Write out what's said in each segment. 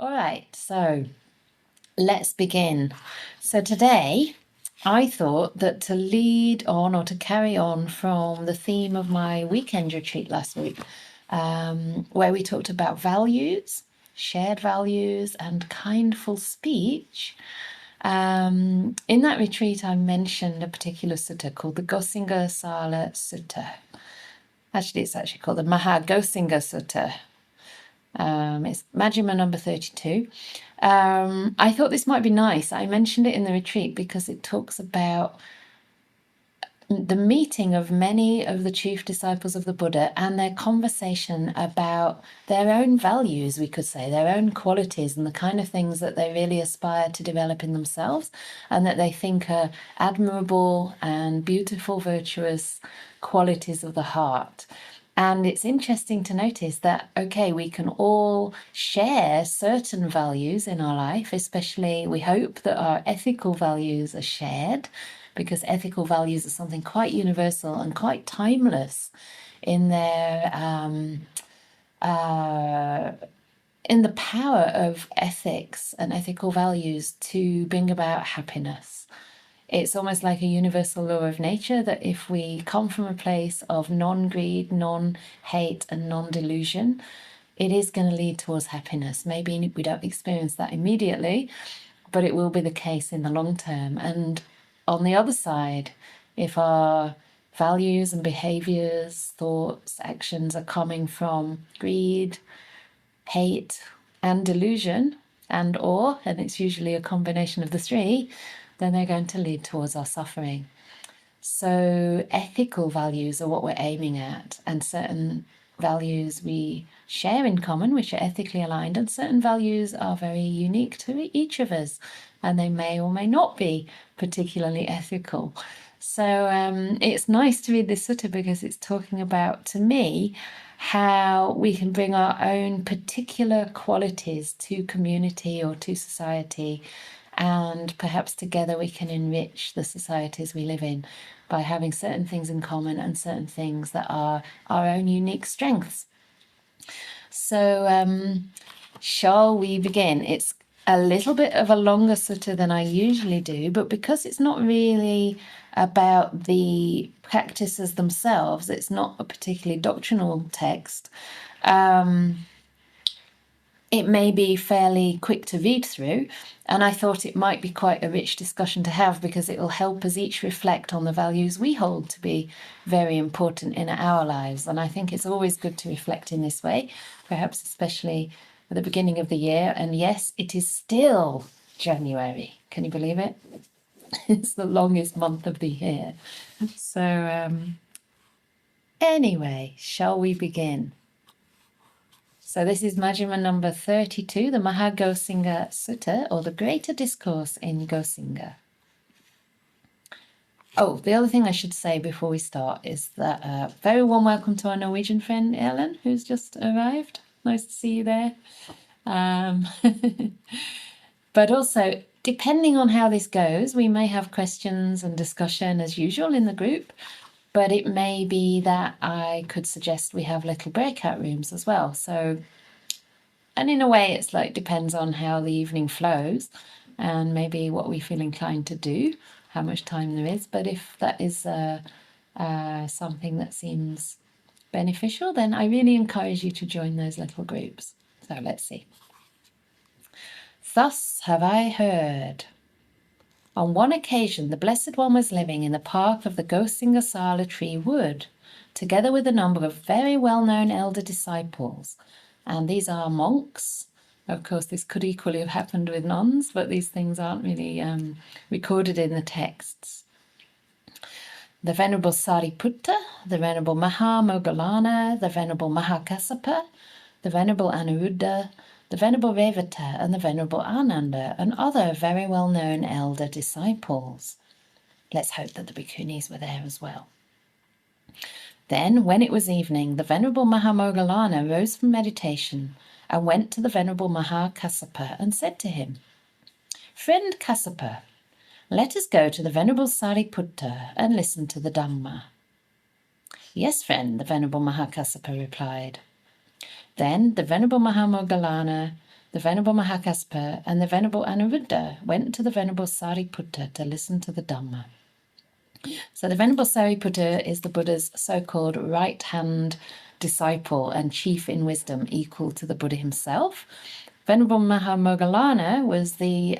All right, so let's begin. So today I thought that to lead on or to carry on from the theme of my weekend retreat last week, where we talked about values, shared values, and kindful speech. In that retreat, I mentioned a particular sutta called the Gosinga Sala Sutta. Actually, it's actually called the Mahagosinga Sutta. It's Majjhima number 32. I thought this might be nice. I mentioned it in the retreat because it talks about the meeting of many of the chief disciples of the Buddha and their conversation about their own values, we could say, their own qualities and the kind of things that they really aspire to develop in themselves and that they think are admirable and beautiful, virtuous qualities of the heart. And it's interesting to notice that, okay, we can all share certain values in our life, especially we hope that our ethical values are shared, because ethical values are something quite universal and quite timeless in their in the power of ethics and ethical values to bring about happiness. It's almost like a universal law of nature that if we come from a place of non-greed, non-hate, and non-delusion, it is going to lead towards happiness. Maybe we don't experience that immediately, but it will be the case in the long term. And on the other side, if our values and behaviors, thoughts, actions are coming from greed, hate, and delusion, and it's usually a combination of the three, then they're going to lead towards our suffering. So ethical values are what we're aiming at, and certain values we share in common, which are ethically aligned, and certain values are very unique to each of us, and they may or may not be particularly ethical. So it's nice to read this sutta because it's talking about, to me, how we can bring our own particular qualities to community or to society, and perhaps together we can enrich the societies we live in by having certain things in common and certain things that are our own unique strengths. So shall we begin? It's a little bit of a longer sutta than I usually do, but because it's not really about the practices themselves, it's not a particularly doctrinal text, it may be fairly quick to read through, and I thought it might be quite a rich discussion to have because it will help us each reflect on the values we hold to be very important in our lives. And I think it's always good to reflect in this way, perhaps especially at the beginning of the year. And yes, it is still January. Can you believe it? It's the longest month of the year. So anyway, shall we begin? So this is Majjhima number 32, the Mahagosinga Sutta, or the Greater Discourse in Gosinga. Oh, the other thing I should say before we start is that very warm welcome to our Norwegian friend Ellen, who's just arrived. Nice to see you there. But also, depending on how this goes, we may have questions and discussion as usual in the group, but it may be that I could suggest we have little breakout rooms as well. So, and in a way, it's like depends on how the evening flows and maybe what we feel inclined to do, how much time there is. But if that is something that seems beneficial, then I really encourage you to join those little groups. So let's see. Thus have I heard. On one occasion, the Blessed One was living in the park of the Gosinga Sala tree wood, together with a number of very well-known elder disciples. And these are monks. Of course, this could equally have happened with nuns, but these things aren't really recorded in the texts. The Venerable Sariputta, the Venerable Mahamoggallana, the Venerable Mahakassapa, the Venerable Anuruddha, the Venerable Revata, and the Venerable Ananda, and other very well-known elder disciples. Let's hope that the bhikkhunis were there as well. Then, when it was evening, the Venerable Mahamoggallana rose from meditation and went to the Venerable Mahakassapa and said to him, "Friend Kassapa, let us go to the Venerable Sariputta and listen to the Dhamma." "Yes, friend," the Venerable Mahakassapa replied. Then the Venerable Mahamoggallana the Venerable Mahakassapa, and the Venerable Anuruddha went to the Venerable Sariputta to listen to the Dhamma. So the Venerable Sariputta is the Buddha's so-called right-hand disciple and chief in wisdom, equal to the Buddha himself. Venerable Mahamoggallana was the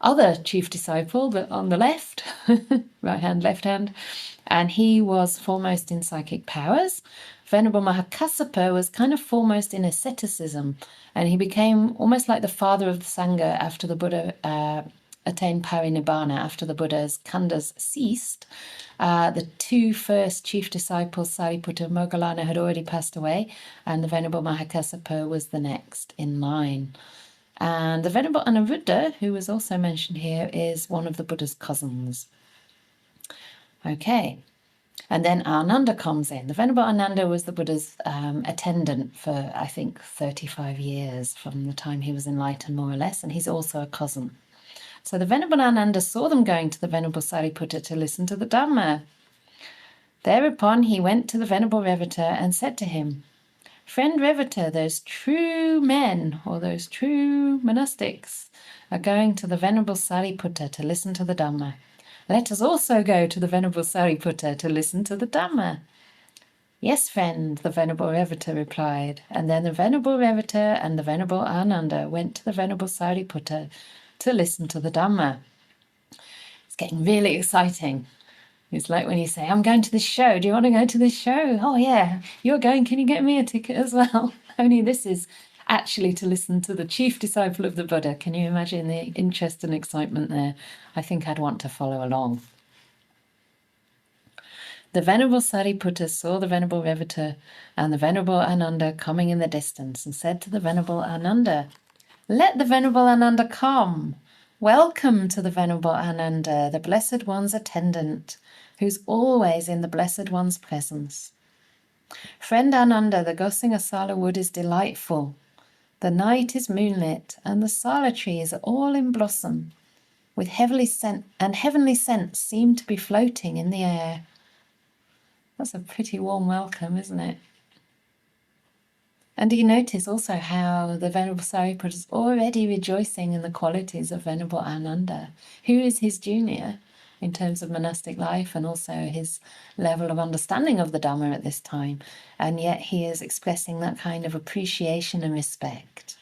other chief disciple, but on the left, right hand, left hand, and he was foremost in psychic powers. Venerable Mahakassapa was kind of foremost in asceticism, and he became almost like the father of the Sangha after the Buddha attained parinibbana, after the Buddha's khandhas ceased. The two first chief disciples, Sariputta and Moggallana, had already passed away, and the Venerable Mahakassapa was the next in line. And the Venerable Anuruddha, who was also mentioned here, is one of the Buddha's cousins. Okay, and then Ananda comes in. The Venerable Ananda was the Buddha's attendant for, I think, 35 years from the time he was enlightened, more or less, and he's also a cousin. So the Venerable Ananda saw them going to the Venerable Sariputta to listen to the Dhamma. Thereupon he went to the Venerable Revata and said to him, "Friend Revata, those true men, or those true monastics, are going to the Venerable Sariputta to listen to the Dhamma. Let us also go to the Venerable Sariputta to listen to the Dhamma." "Yes, friend," the Venerable Revata replied. And then the Venerable Revata and the Venerable Ananda went to the Venerable Sariputta to listen to the Dhamma. It's getting really exciting. It's like when you say, "I'm going to this show. Do you want to go to this show?" "Oh, yeah, you're going. Can you get me a ticket as well?" Only this is actually to listen to the chief disciple of the Buddha. Can you imagine the interest and excitement there? I think I'd want to follow along. The Venerable Sariputta saw the Venerable Revata and the Venerable Ananda coming in the distance and said to the Venerable Ananda, "Let the Venerable Ananda come. Welcome to the Venerable Ananda, the Blessed One's attendant, who's always in the Blessed One's presence. Friend Ananda, the Gosinga Sala wood is delightful. The night is moonlit, and the sala trees are all in blossom, with heavenly scents seem to be floating in the air." That's a pretty warm welcome, isn't it? And you notice also how the Venerable Sariputta is already rejoicing in the qualities of Venerable Ananda, who is his junior in terms of monastic life and also his level of understanding of the Dhamma at this time. And yet he is expressing that kind of appreciation and respect.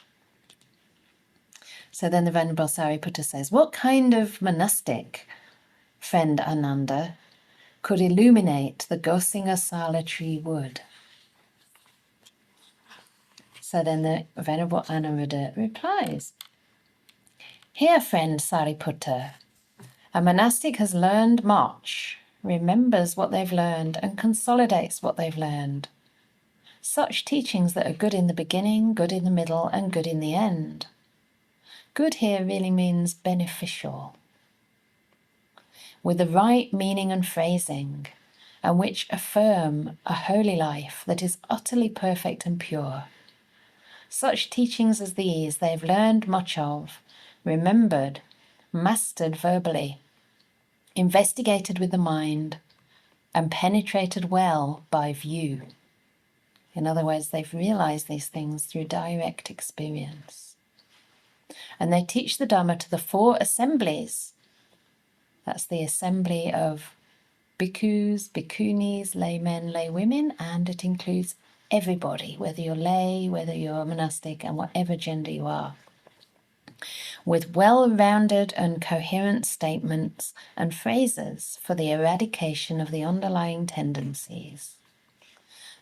So then the Venerable Sariputta says, "What kind of monastic, friend Ananda, could illuminate the Gosinga Sala tree wood?" So then the Venerable Anuruddha replies, "Here, friend Sariputta, a monastic has learned much, remembers what they've learned, and consolidates what they've learned. Such teachings that are good in the beginning, good in the middle, and good in the end. Good here really means beneficial, with the right meaning and phrasing, and which affirm a holy life that is utterly perfect and pure. Such teachings as these they've learned much of, remembered, mastered verbally, investigated with the mind, and penetrated well by view." In other words, they've realized these things through direct experience. And they teach the Dhamma to the four assemblies. That's the assembly of bhikkhus, bhikkhunis, laymen, laywomen, and it includes everybody, whether you're lay, whether you're monastic, and whatever gender you are, with well-rounded and coherent statements and phrases for the eradication of the underlying tendencies.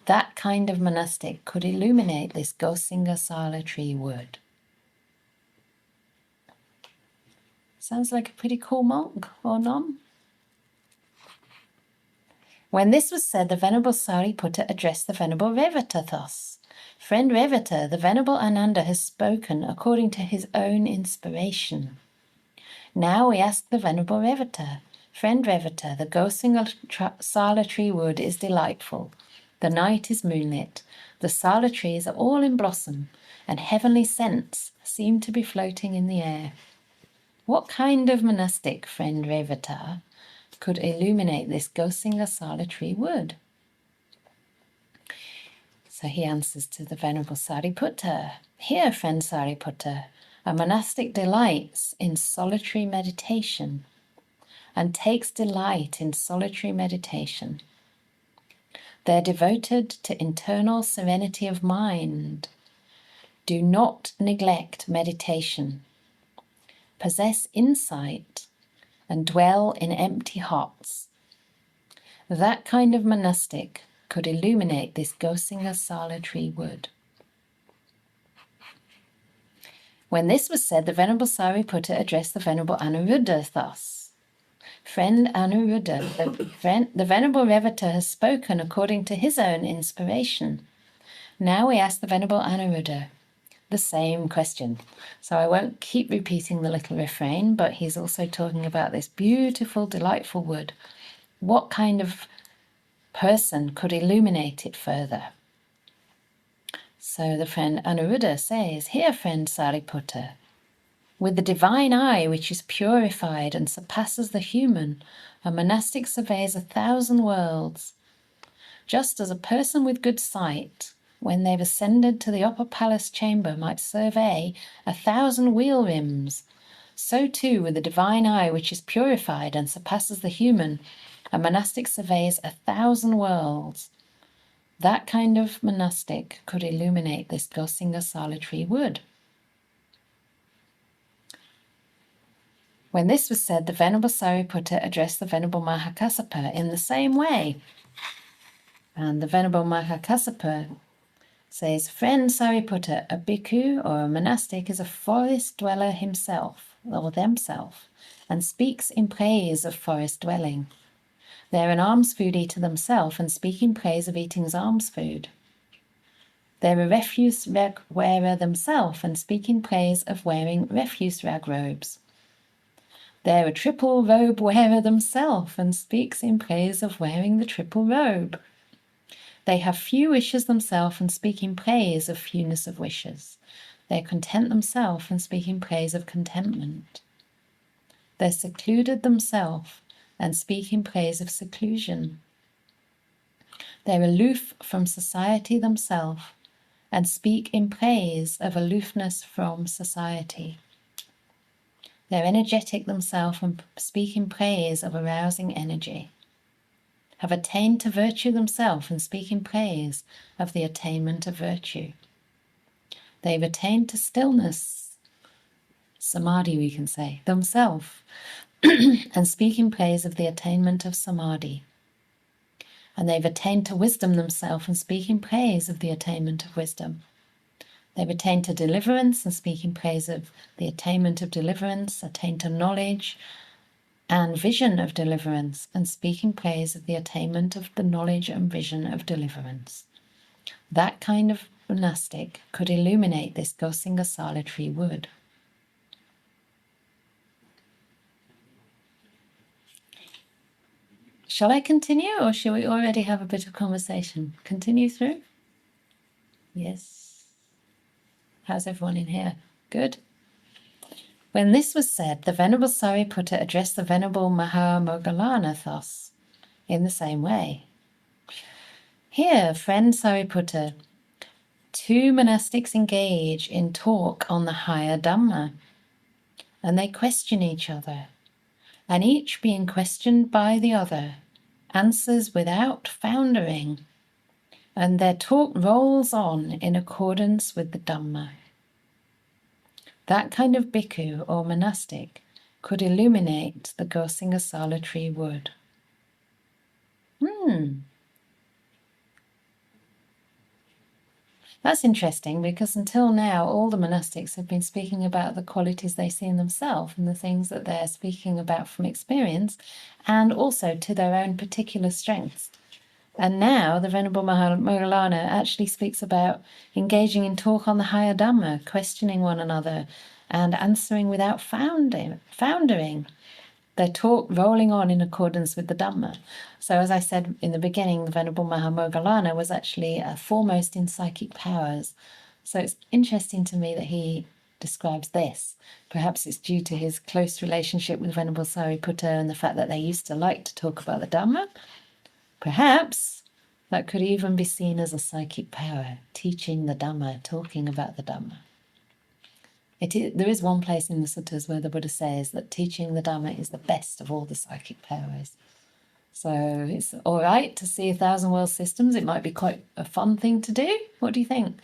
That kind of monastic could illuminate this Gosinga Sala tree wood. Sounds like a pretty cool monk, or non? When this was said, the Venerable Sariputta addressed the Venerable Revata thus: "Friend Revata, the Venerable Ananda has spoken according to his own inspiration. Now we ask the Venerable Revata, Friend Revata, the Gosinga Sala tree wood is delightful. The night is moonlit. The sala trees are all in blossom, and heavenly scents seem to be floating in the air. What kind of monastic, friend Revata, could illuminate this Gosinga Sala tree wood?" So he answers to the Venerable Sariputta, "Here, friend Sariputta, a monastic delights in solitary meditation and takes delight in solitary meditation. They're devoted to internal serenity of mind. Do not neglect meditation. Possess insight and dwell in empty hearts. That kind of monastic could illuminate this Gosinga solitary wood." When this was said, the Venerable Sariputta addressed the Venerable Anuruddha thus: "Friend Anuruddha, the Venerable Revata has spoken according to his own inspiration. Now we ask the Venerable Anuruddha the same question." So I won't keep repeating the little refrain, but he's also talking about this beautiful, delightful wood. What kind of person could illuminate it further? So the friend Anuruddha says, "Here, friend Sariputta, with the divine eye which is purified and surpasses the human, a monastic surveys 1,000 worlds. Just as a person with good sight, when they've ascended to the upper palace chamber, might survey 1,000 wheel rims, so too with the divine eye which is purified and surpasses the human, a monastic surveys 1,000 worlds. That kind of monastic could illuminate this Gosinga solitary wood." When this was said, the Venerable Sariputta addressed the Venerable Mahakassapa in the same way. And the Venerable Mahakassapa says, "Friend Sariputta, a bhikkhu or a monastic is a forest dweller himself, or themself, and speaks in praise of forest dwelling. They're an alms food eater themselves and speak in praise of eating alms food. They're a refuse rag wearer themselves and speak in praise of wearing refuse rag robes. They're a triple robe wearer themselves and speaks in praise of wearing the triple robe. They have few wishes themselves and speak in praise of fewness of wishes. They're content themselves and speak in praise of contentment. They're secluded themselves and speak in praise of seclusion. They're aloof from society themselves and speak in praise of aloofness from society. They're energetic themselves and speak in praise of arousing energy. Have attained to virtue themselves and speak in praise of the attainment of virtue. They've attained to stillness, samadhi we can say, themselves, and speak in praise of the attainment of samadhi. And they've attained to wisdom themselves and speak in praise of the attainment of wisdom. They've attained to deliverance and speak in praise of the attainment of deliverance, attained to knowledge and vision of deliverance, and speak in praise of the attainment of the knowledge and vision of deliverance. That kind of monastic could illuminate this Gosinga solitary wood." Shall I continue, or shall we already have a bit of conversation? Continue through? Yes. How's everyone in here? Good? When this was said, the Venerable Sariputta addressed the Venerable Mahamoggallana thus, in the same way. "Here, friend Sariputta, two monastics engage in talk on the higher Dhamma, and they question each other, and each being questioned by the other answers without foundering, and their talk rolls on in accordance with the Dhamma. That kind of bhikkhu or monastic could illuminate the Gosinga solitary wood." That's interesting, because until now all the monastics have been speaking about the qualities they see in themselves and the things that they're speaking about from experience, and also to their own particular strengths. And now the Venerable Mahamoggallana actually speaks about engaging in talk on the higher Dhamma, questioning one another and answering without foundering. Their talk rolling on in accordance with the Dhamma. So as I said in the beginning, the Venerable Mahamoggallana was actually foremost in psychic powers. So it's interesting to me that he describes this. Perhaps it's due to his close relationship with Venerable Sariputta and the fact that they used to like to talk about the Dhamma. Perhaps. That could even be seen as a psychic power, teaching the Dhamma, talking about the Dhamma. There is one place in the suttas where the Buddha says that teaching the Dhamma is the best of all the psychic powers. So it's all right to see 1,000 world systems. It might be quite a fun thing to do. What do you think?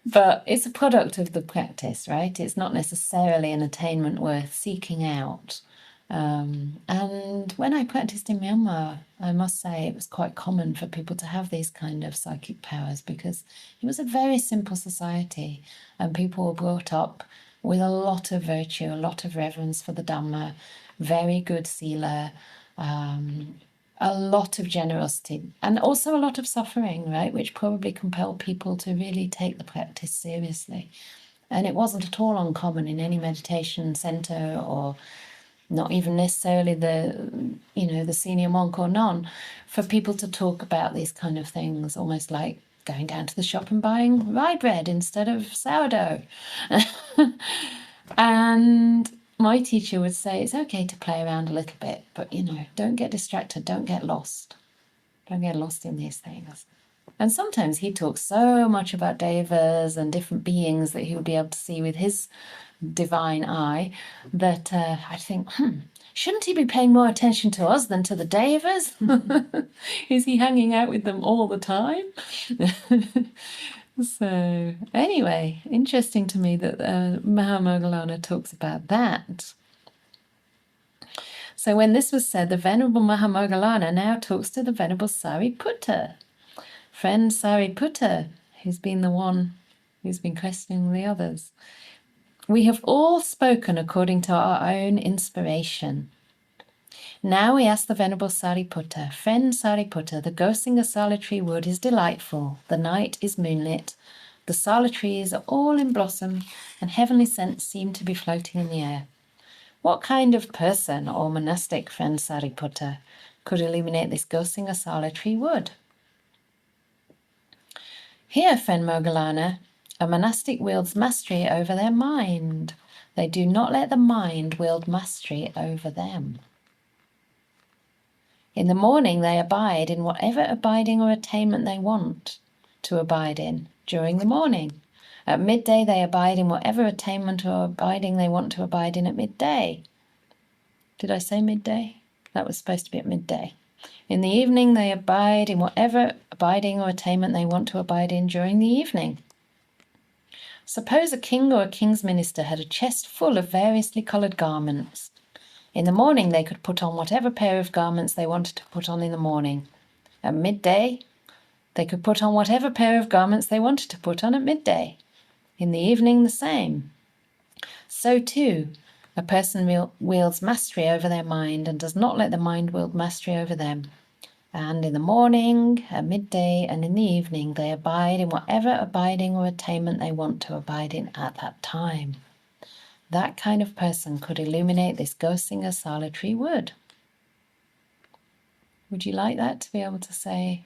But it's a product of the practice, right? It's not necessarily an attainment worth seeking out. And when I practiced in Myanmar, I must say it was quite common for people to have these kind of psychic powers because it was a very simple society and people were brought up with a lot of virtue, a lot of reverence for the Dhamma, very good sila, a lot of generosity, and also a lot of suffering, right, which probably compelled people to really take the practice seriously. And it wasn't at all uncommon in any meditation center, or not even necessarily the senior monk or nun, for people to talk about these kind of things, almost like going down to the shop and buying rye bread instead of sourdough. And my teacher would say it's okay to play around a little bit, but don't get distracted, don't get lost. Don't get lost in these things. And sometimes he talks so much about devas and different beings that he would be able to see with his divine eye that I think, shouldn't he be paying more attention to us than to the devas? Is he hanging out with them all the time? So anyway, interesting to me that Mahamoggallana talks about that. So when this was said, the Venerable Mahamoggallana now talks to the Venerable Sariputta. Friend Sariputta, who's been the one who's been questioning the others. We have all spoken according to our own inspiration. Now we ask the Venerable Sariputta, Friend Sariputta, the Gosinga sala tree wood is delightful, the night is moonlit, the sala trees are all in blossom, and heavenly scents seem to be floating in the air. What kind of person or monastic, Friend Sariputta, could illuminate this Gosinga sala tree wood? Here, Friend Moggallana, a monastic wields mastery over their mind. They do not let the mind wield mastery over them. In the morning they abide in whatever abiding or attainment they want to abide in during the morning. At midday they abide in whatever attainment or abiding they want to abide in at midday. Did I say midday? That was supposed to be at midday. In the evening they abide in whatever abiding or attainment they want to abide in during the evening. Suppose a king or a king's minister had a chest full of variously coloured garments. In the morning they could put on whatever pair of garments they wanted to put on in the morning. At midday they could put on whatever pair of garments they wanted to put on at midday. In the evening the same. So too, a person wields mastery over their mind and does not let the mind wield mastery over them. And in the morning, at midday, and in the evening, they abide in whatever abiding or attainment they want to abide in at that time. That kind of person could illuminate this Gosinga sala tree wood. Would you like that, to be able to say,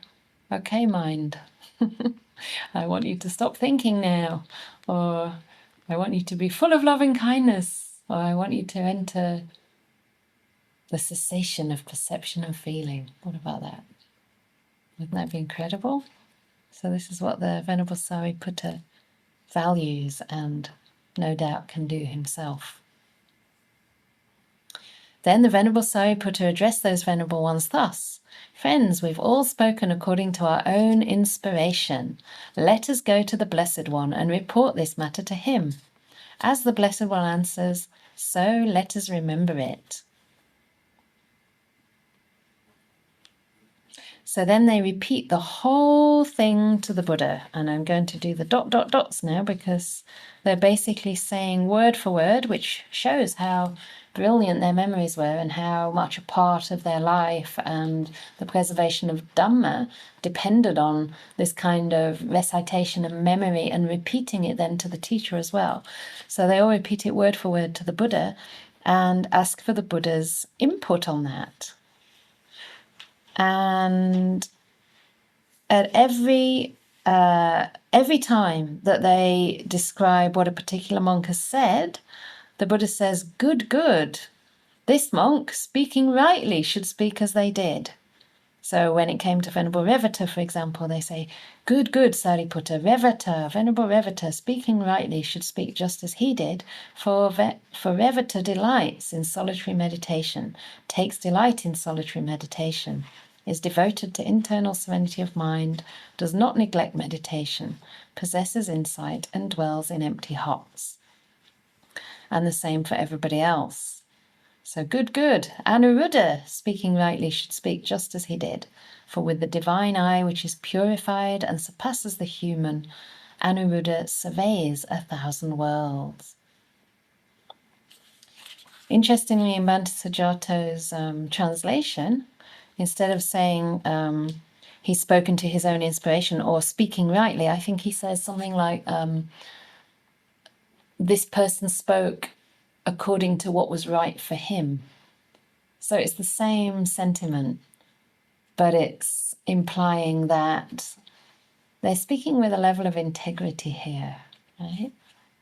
okay, mind, I want you to stop thinking now, or I want you to be full of loving kindness, or I want you to enter the cessation of perception and feeling. What about that? Wouldn't that be incredible? So this is what the Venerable Sariputta values and no doubt can do himself. Then the Venerable Sariputta addressed those Venerable ones thus: Friends, we've all spoken according to our own inspiration. Let us go to the Blessed One and report this matter to him. As the Blessed One answers, so let us remember it. So then they repeat the whole thing to the Buddha, and I'm going to do the ... dots now because they're basically saying word for word, which shows how brilliant their memories were and how much a part of their life and the preservation of Dhamma depended on this kind of recitation and memory and repeating it then to the teacher as well. So they all repeat it word for word to the Buddha and ask for the Buddha's input on that. And at every time that they describe what a particular monk has said, the Buddha says, good, good. This monk, speaking rightly, should speak as they did. So when it came to Venerable Revata, for example, they say, good, good, Sariputta, Revata, Venerable Revata, speaking rightly, should speak just as he did, for Revata delights in solitary meditation, takes delight in solitary meditation, is devoted to internal serenity of mind, does not neglect meditation, possesses insight, and dwells in empty hearts. And the same for everybody else. So good, good. Anuruddha, speaking rightly, should speak just as he did. For with the divine eye, which is purified and surpasses the human, Anuruddha surveys 1,000 worlds. Interestingly, in Bhante Sujato's translation, instead of saying he's spoken to his own inspiration or speaking rightly, I think he says something like, this person spoke according to what was right for him. So it's the same sentiment, but it's implying that they're speaking with a level of integrity here, right?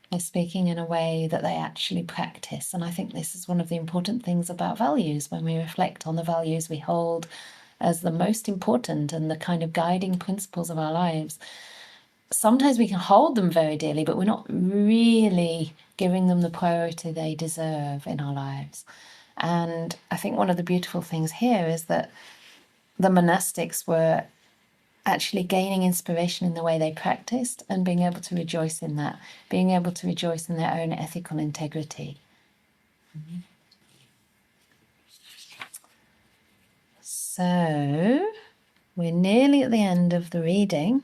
They're speaking in a way that they actually practice. And I think this is one of the important things about values when we reflect on the values we hold as the most important and the kind of guiding principles of our lives. Sometimes we can hold them very dearly, but we're not really giving them the priority they deserve in our lives. And I think one of the beautiful things here is that the monastics were actually gaining inspiration in the way they practiced and being able to rejoice in that, being able to rejoice in their own ethical integrity. So we're nearly at the end of the reading.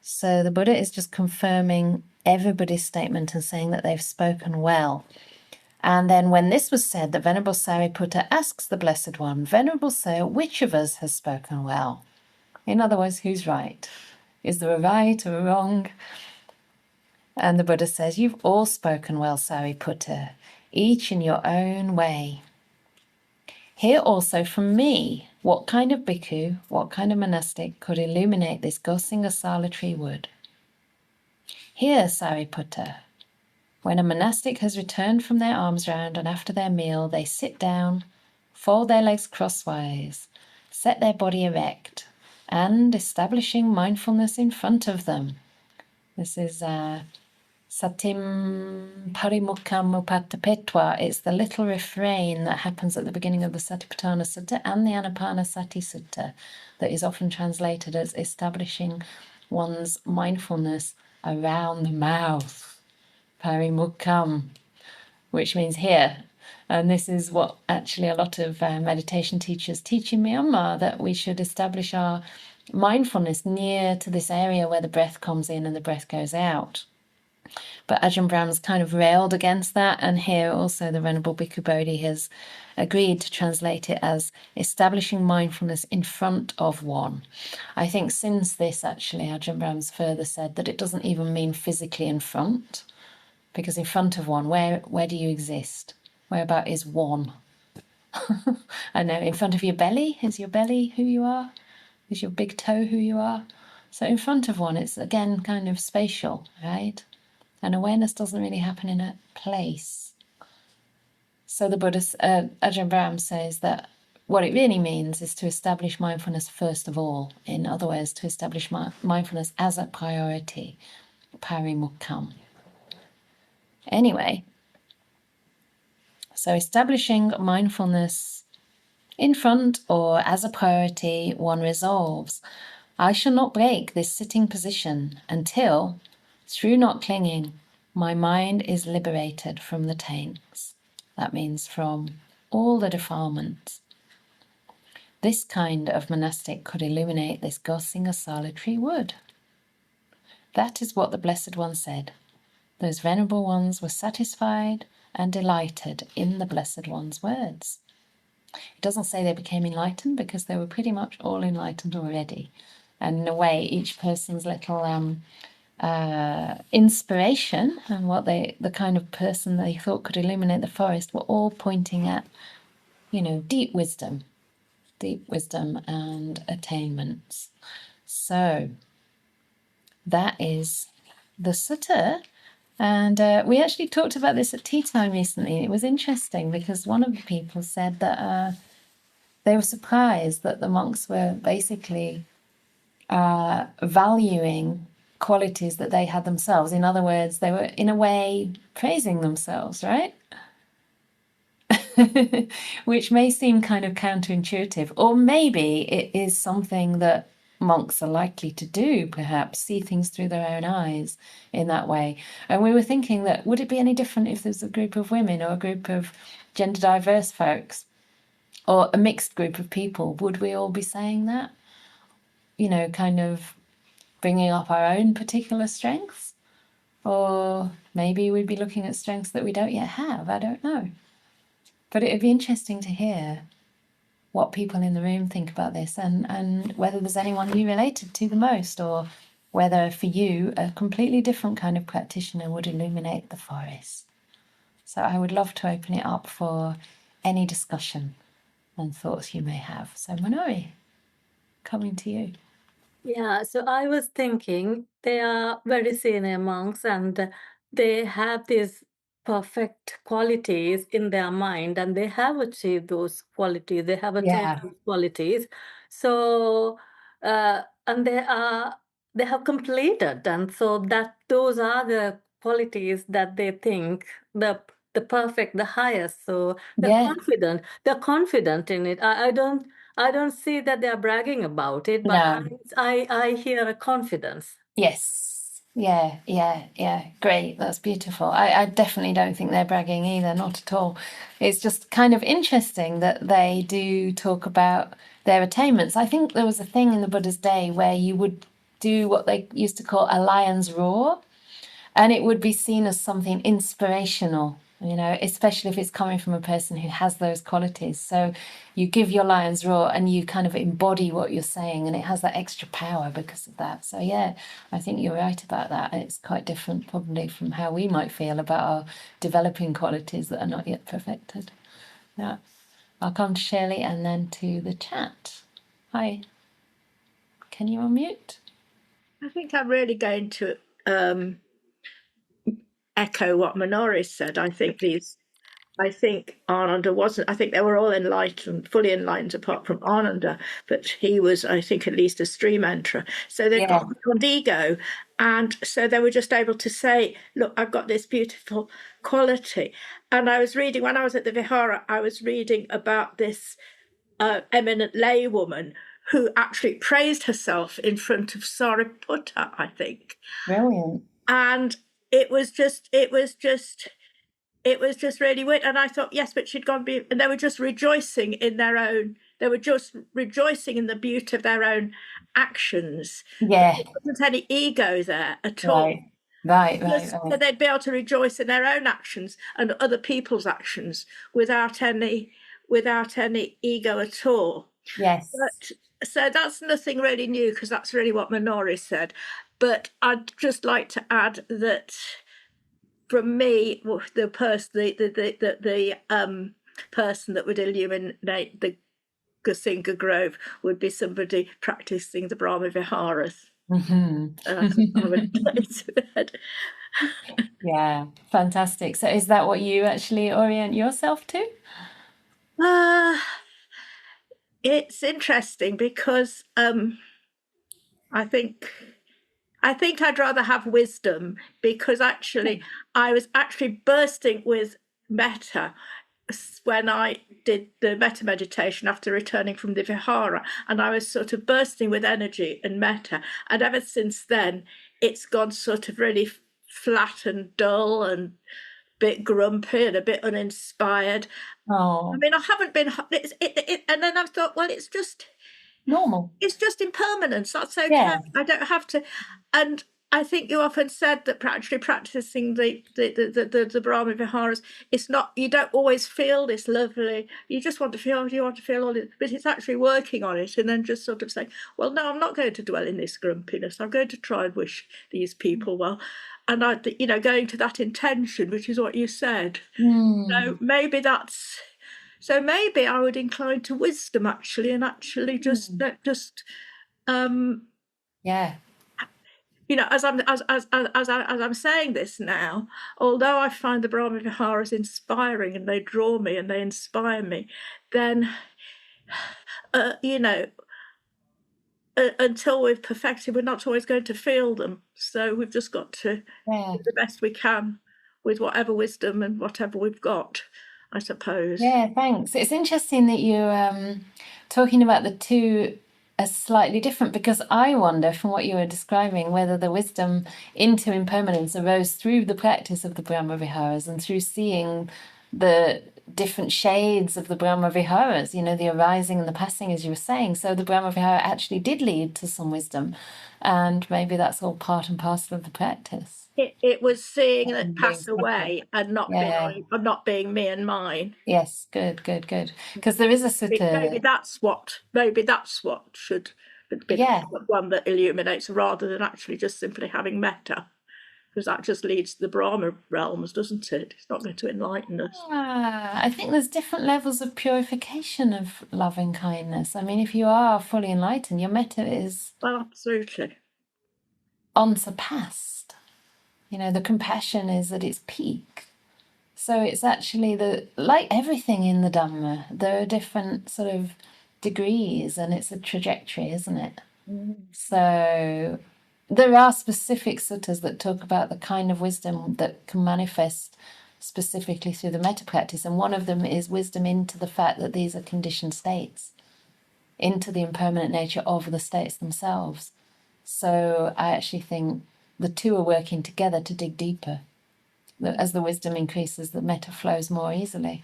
So the Buddha is just confirming everybody's statement and saying that they've spoken well. And then when this was said, the Venerable Sariputta asks the Blessed One, Venerable Sir, which of us has spoken well? In other words, who's right? Is there a right or a wrong? And the Buddha says, you've all spoken well, Sariputta, each in your own way. Hear also from me what kind of bhikkhu, what kind of monastic could illuminate this Gosinga Sala tree wood. Hear, Sariputta, when a monastic has returned from their alms round and after their meal, they sit down, fold their legs crosswise, set their body erect, and establishing mindfulness in front of them. This is Satim Parimukham Upatapetwa. It's the little refrain that happens at the beginning of the Satipatthana Sutta and the Anapanasati Sutta that is often translated as establishing one's mindfulness around the mouth. Parimukham, which means here. And this is what actually a lot of meditation teachers teach in Myanmar, that we should establish our mindfulness near to this area where the breath comes in and the breath goes out. But Ajahn Brahm's kind of railed against that, and here also the Venerable Bhikkhu Bodhi has agreed to translate it as establishing mindfulness in front of one. I think since this, actually, Ajahn Brahm's further said that it doesn't even mean physically in front, because in front of one, where do you exist? Whereabout is one? I know, in front of your belly, is your belly who you are? Is your big toe who you are? So in front of one, it's again kind of spatial, right? And awareness doesn't really happen in a place. So the Buddhist, Ajahn Brahm says that what it really means is to establish mindfulness first of all. In other words, to establish mindfulness as a priority, parimukham. Anyway, so establishing mindfulness in front or as a priority, one resolves, I shall not break this sitting position until, through not clinging, my mind is liberated from the taints. That means from all the defilements. This kind of monastic could illuminate this Gosinga Sala tree wood. That is what the Blessed One said. Those venerable ones were satisfied and delighted in the Blessed One's words. It doesn't say they became enlightened, because they were pretty much all enlightened already. And in a way, each person's little inspiration and what the kind of person they thought could illuminate the forest were all pointing at, deep wisdom and attainments. So that is the sutta. And we actually talked about this at tea time recently. It was interesting because one of the people said that they were surprised that the monks were basically valuing qualities that they had themselves. In other words, they were in a way praising themselves, right? Which may seem kind of counterintuitive, or maybe it is something that monks are likely to do, perhaps see things through their own eyes in that way. And we were thinking that would it be any different if there's a group of women or a group of gender diverse folks or a mixed group of people? Would we all be saying that? You know, kind of bringing up our own particular strengths? Or maybe we'd be looking at strengths that we don't yet have. I don't know. But it'd be interesting to hear what people in the room think about this, and whether there's anyone you related to the most, or whether for you a completely different kind of practitioner would illuminate the forest. So I would love to open it up for any discussion and thoughts you may have. So Manori, coming to you. Yeah, so I was thinking they are very senior monks and they have these perfect qualities in their mind and they have achieved those qualities, they have attained Yeah. those qualities. So, and they have completed, and so that those are the qualities that they think the perfect, the highest. So Yeah. they're confident in it. I don't see that they're bragging about it, but No. I hear a confidence. Yes. Yeah. Great. That's beautiful. I definitely don't think they're bragging either, not at all. It's just kind of interesting that they do talk about their attainments. I think there was a thing in the Buddha's day where you would do what they used to call a lion's roar, and it would be seen as something inspirational, you know, especially if it's coming from a person who has those qualities. So you give your lion's roar and you kind of embody what you're saying, and it has that extra power because of that. So yeah, I think you're right about that. It's quite different probably from how we might feel about our developing qualities that are not yet perfected. Yeah. I'll come to Shirley and then to the chat. Hi. Can you unmute? I think I'm really going to echo what Minori said. I think Ananda wasn't, I think they were all enlightened, fully enlightened apart from Ananda, but he was, I think, at least a stream enterer. So they'd got beyond ego. And so they were just able to say, look, I've got this beautiful quality. And I was reading, when I was at the Vihara, I was reading about this eminent laywoman who actually praised herself in front of Sariputta, I think. Brilliant. And it was just really weird. And I thought, yes, but she'd gone, and they were just rejoicing in their own, they were just rejoicing in the beauty of their own actions. Yeah. There wasn't any ego there at all. Right. So they'd be able to rejoice in their own actions and other people's actions without any ego at all. Yes. So that's nothing really new, because that's really what Minori said. But I'd just like to add that from me, the person that would illuminate the Gosinga Grove would be somebody practicing the Brahma Viharas. That's what I would place it. Yeah, fantastic. So is that what you actually orient yourself to? It's interesting because I think I'd rather have wisdom, because actually I was actually bursting with metta when I did the metta meditation after returning from the Vihara, and I was sort of bursting with energy and metta, and ever since then it's gone sort of really flat and dull and a bit grumpy and a bit uninspired. Oh, I mean, I haven't been, and then I thought, well, it's just normal. it's just impermanence. That's okay. Yeah. I don't have to. And I think you often said that actually practicing the Brahma Viharas, it's not, you don't always feel this lovely, you just want to feel, all it, but it's actually working on it and then just sort of saying, well, no, I'm not going to dwell in this grumpiness. I'm going to try and wish these people well. And going to that intention, which is what you said. So maybe I would incline to wisdom, actually, and actually Yeah. as I'm saying this now, although I find the Brahma Viharas inspiring and they draw me and they inspire me, then you know, until we've perfected, we're not always going to feel them. So we've just got to Yeah. do the best we can with whatever wisdom and whatever we've got, I suppose. Yeah, thanks. It's interesting that you're talking about the two as slightly different, because I wonder from what you were describing whether the wisdom into impermanence arose through the practice of the Brahma Viharas and through seeing the different shades of the Brahma Viharas, you know, the arising and the passing, as you were saying. So the Brahma Vihara actually did lead to some wisdom, and maybe that's all part and parcel of the practice. It was seeing it pass away and not Yeah. being me and mine. Yes, good. Because there is a sutta. Maybe that's what should be the one that illuminates, rather than actually just simply having metta, because that just leads to the Brahma realms, doesn't it? It's not going to enlighten us. I think there's different levels of purification of loving kindness. I mean, if you are fully enlightened, your metta is Well, absolutely. unsurpassed. You know, the compassion is at its peak. So it's actually like everything in the Dhamma, there are different sort of degrees, and it's a trajectory, isn't it? So there are specific suttas that talk about the kind of wisdom that can manifest specifically through the metta practice, and one of them is wisdom into the fact that these are conditioned states, into the impermanent nature of the states themselves. So I actually think the two are working together to dig deeper. As the wisdom increases, the metta flows more easily.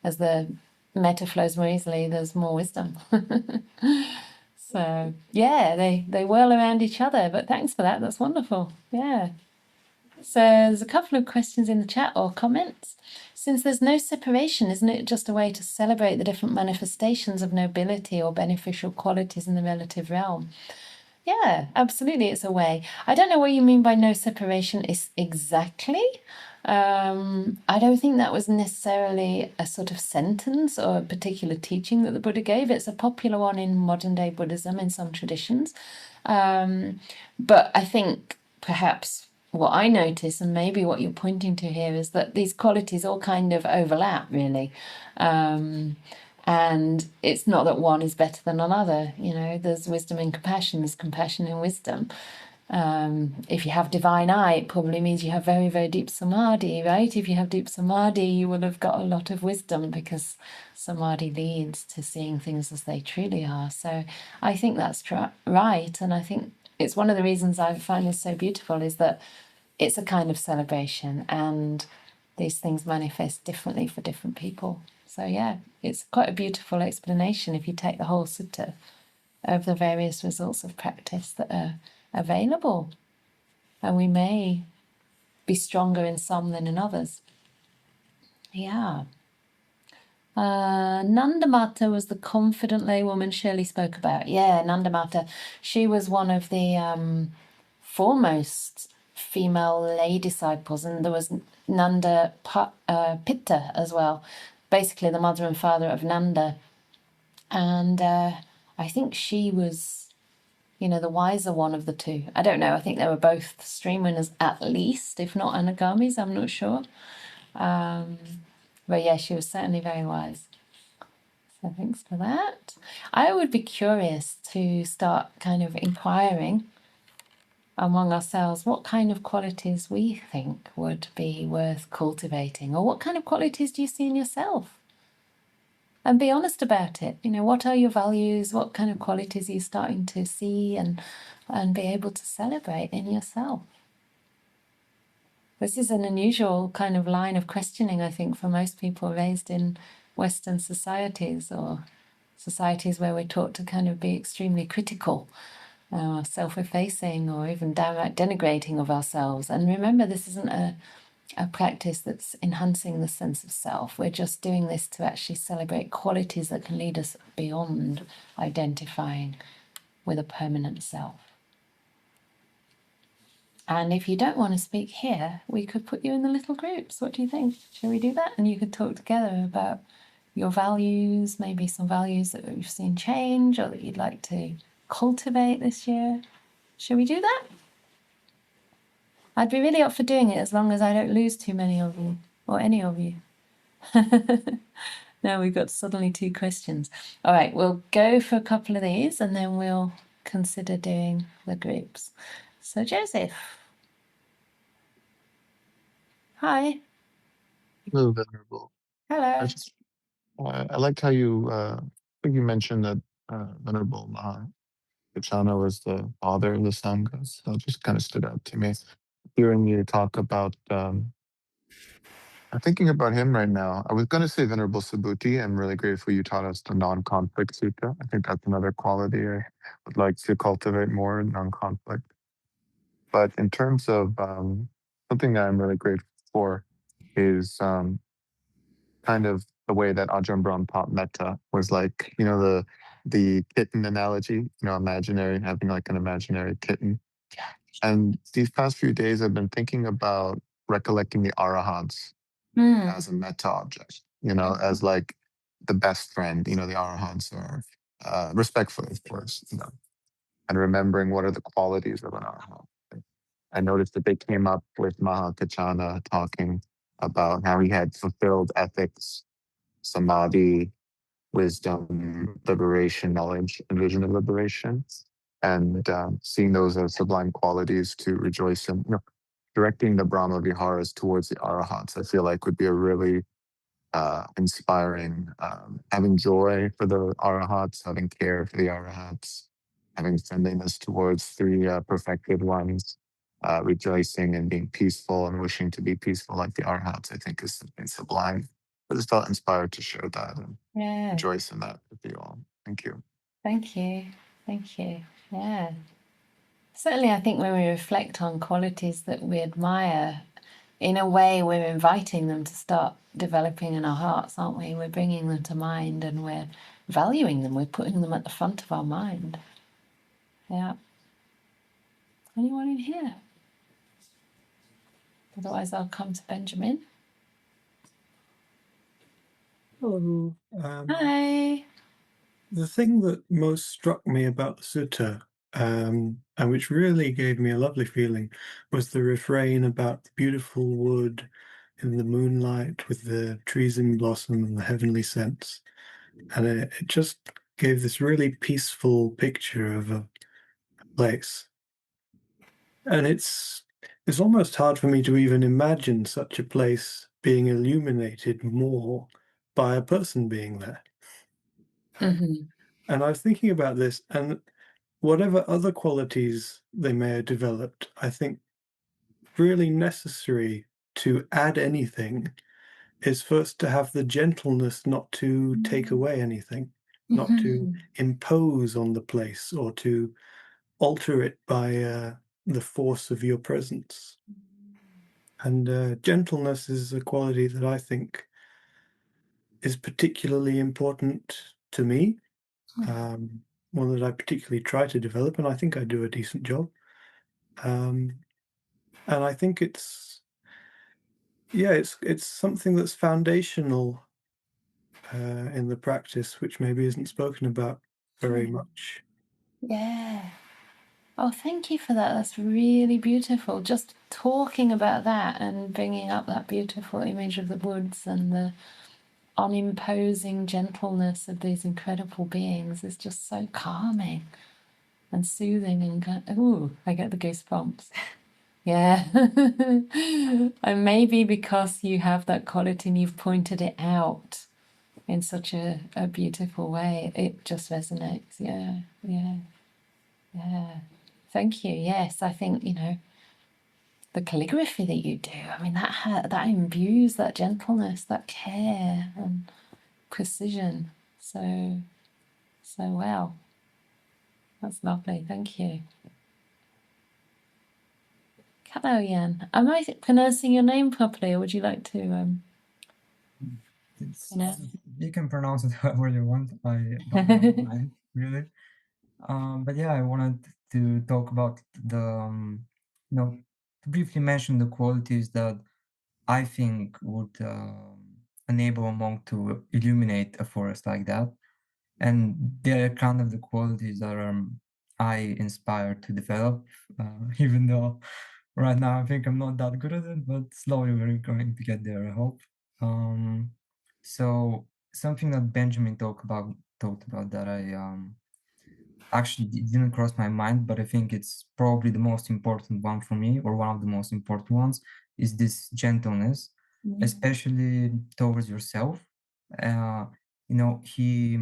As the metta flows more easily, there's more wisdom. So yeah, they whirl around each other. But thanks for that. That's wonderful. Yeah. So there's a couple of questions in the chat or comments. Since there's no separation, isn't it just a way to celebrate the different manifestations of nobility or beneficial qualities in the relative realm? Yeah, absolutely, it's a way. I don't know what you mean by no separation is exactly. I don't think that was necessarily a sort of sentence or a particular teaching that the Buddha gave. It's a popular one in modern day Buddhism in some traditions. But I think perhaps what I notice, and maybe what you're pointing to here, is that these qualities all kind of overlap, really. And it's not that one is better than another. You know, there's wisdom in compassion, there's compassion in wisdom. If you have divine eye, it probably means you have very, very deep samadhi, right? If you have deep samadhi, you will have got a lot of wisdom, because samadhi leads to seeing things as they truly are. So I think that's right. And I think it's one of the reasons I find this so beautiful, is that it's a kind of celebration, and these things manifest differently for different people. So yeah, it's quite a beautiful explanation if you take the whole sutta of the various results of practice that are available. And we may be stronger in some than in others. Yeah. Nandamata was the confident laywoman Shirley spoke about. Yeah, Nandamata. She was one of the foremost female lay disciples, and there was Nanda Pitta as well, basically the mother and father of Nanda. And I think she was, you know, the wiser one of the two. I don't know. I think they were both stream winners at least, if not anagamis. I'm not sure. But yeah, she was certainly very wise. So thanks for that. I would be curious to start kind of inquiring among ourselves what kind of qualities we think would be worth cultivating, or what kind of qualities do you see in yourself? And be honest about it. You know, what are your values? What kind of qualities are you starting to see and be able to celebrate in yourself? This is an unusual kind of line of questioning, I think, for most people raised in Western societies, or societies where we're taught to kind of be extremely critical, self-effacing, or even downright denigrating of ourselves. And remember, this isn't a practice that's enhancing the sense of self. We're just doing this to actually celebrate qualities that can lead us beyond identifying with a permanent self. And if you don't want to speak here, we could put you in the little groups. What do you think? Shall we do that? And you could talk together about your values, maybe some values that you've seen change or that you'd like to cultivate this year. Shall we do that? I'd be really up for doing it, as long as I don't lose too many of you, or any of you. Now we've got suddenly 2 questions. All right, we'll go for a couple of these and then we'll consider doing the groups. So Joseph. Hi. Hello, Venerable. Hello. I liked how you, I think you mentioned that Venerable Mahagosinga was the father of the Sangha. So it just kind of stood out to me. Hearing you talk about, I'm thinking about him right now. I was going to say Venerable Subhuti. I'm really grateful you taught us the non-conflict sutta. I think that's another quality I would like to cultivate more, non-conflict. But in terms of something that I'm really grateful for is kind of the way that Ajahn Brahm taught metta was like, the kitten analogy, imaginary, having like an imaginary kitten. And these past few days, I've been thinking about recollecting the arahants as a metta object, as like the best friend. The arahants are respectfully, of course, and remembering what are the qualities of an arahant. I noticed that they came up with Mahagosinga talking about how he had fulfilled ethics, samadhi, wisdom, liberation, knowledge, and vision of liberation, and seeing those as sublime qualities to rejoice in. Directing the Brahma Viharas towards the Arahants, I feel like would be a really inspiring, having joy for the Arahants, having care for the Arahants, having friendliness towards three perfected ones, rejoicing and being peaceful and wishing to be peaceful like the Arahants, I think is something sublime. I just felt inspired to share that and rejoice in that with you all. Thank you. Thank you. Thank you. Yeah. Certainly, I think when we reflect on qualities that we admire, in a way, we're inviting them to start developing in our hearts, aren't we? We're bringing them to mind and we're valuing them. We're putting them at the front of our mind. Yeah. Anyone in here? Otherwise, I'll come to Benjamin. Hello. Hi. The thing that most struck me about the sutta, and which really gave me a lovely feeling, was the refrain about the beautiful wood in the moonlight with the trees in blossom and the heavenly scents. And it just gave this really peaceful picture of a place. And it's almost hard for me to even imagine such a place being illuminated more by a person being there. Mm-hmm. And I was thinking about this, and whatever other qualities they may have developed, I think really necessary to add anything is first to have the gentleness not to take away anything, not to impose on the place or to alter it by the force of your presence. And gentleness is a quality that I think is particularly important to me. One that I particularly try to develop, and I think I do a decent job. And I think it's something that's foundational in the practice, which maybe isn't spoken about very much. Yeah. Oh, thank you for that. That's really beautiful. Just talking about that and bringing up that beautiful image of the woods and the unimposing gentleness of these incredible beings is just so calming and soothing and ooh, I get the goosebumps. Yeah. And maybe because you have that quality and you've pointed it out in such a beautiful way, it just resonates. Yeah. Thank you. Yes, I think, the calligraphy that you do, I mean, that imbues that gentleness, that care and precision so well. That's lovely. Thank you. Hello, Jan. Am I pronouncing your name properly, or would you like to? You can pronounce it however you want. I don't know mine, really. But yeah, I wanted to talk about to briefly mention the qualities that I think would enable a monk to illuminate a forest like that. And they're kind of the qualities that I inspire to develop, even though right now I think I'm not that good at it, but slowly we're going to get there, I hope. So something that Benjamin talked about that I actually didn't cross my mind, but I think it's probably the most important one for me, or one of the most important ones, is this gentleness, especially towards yourself. He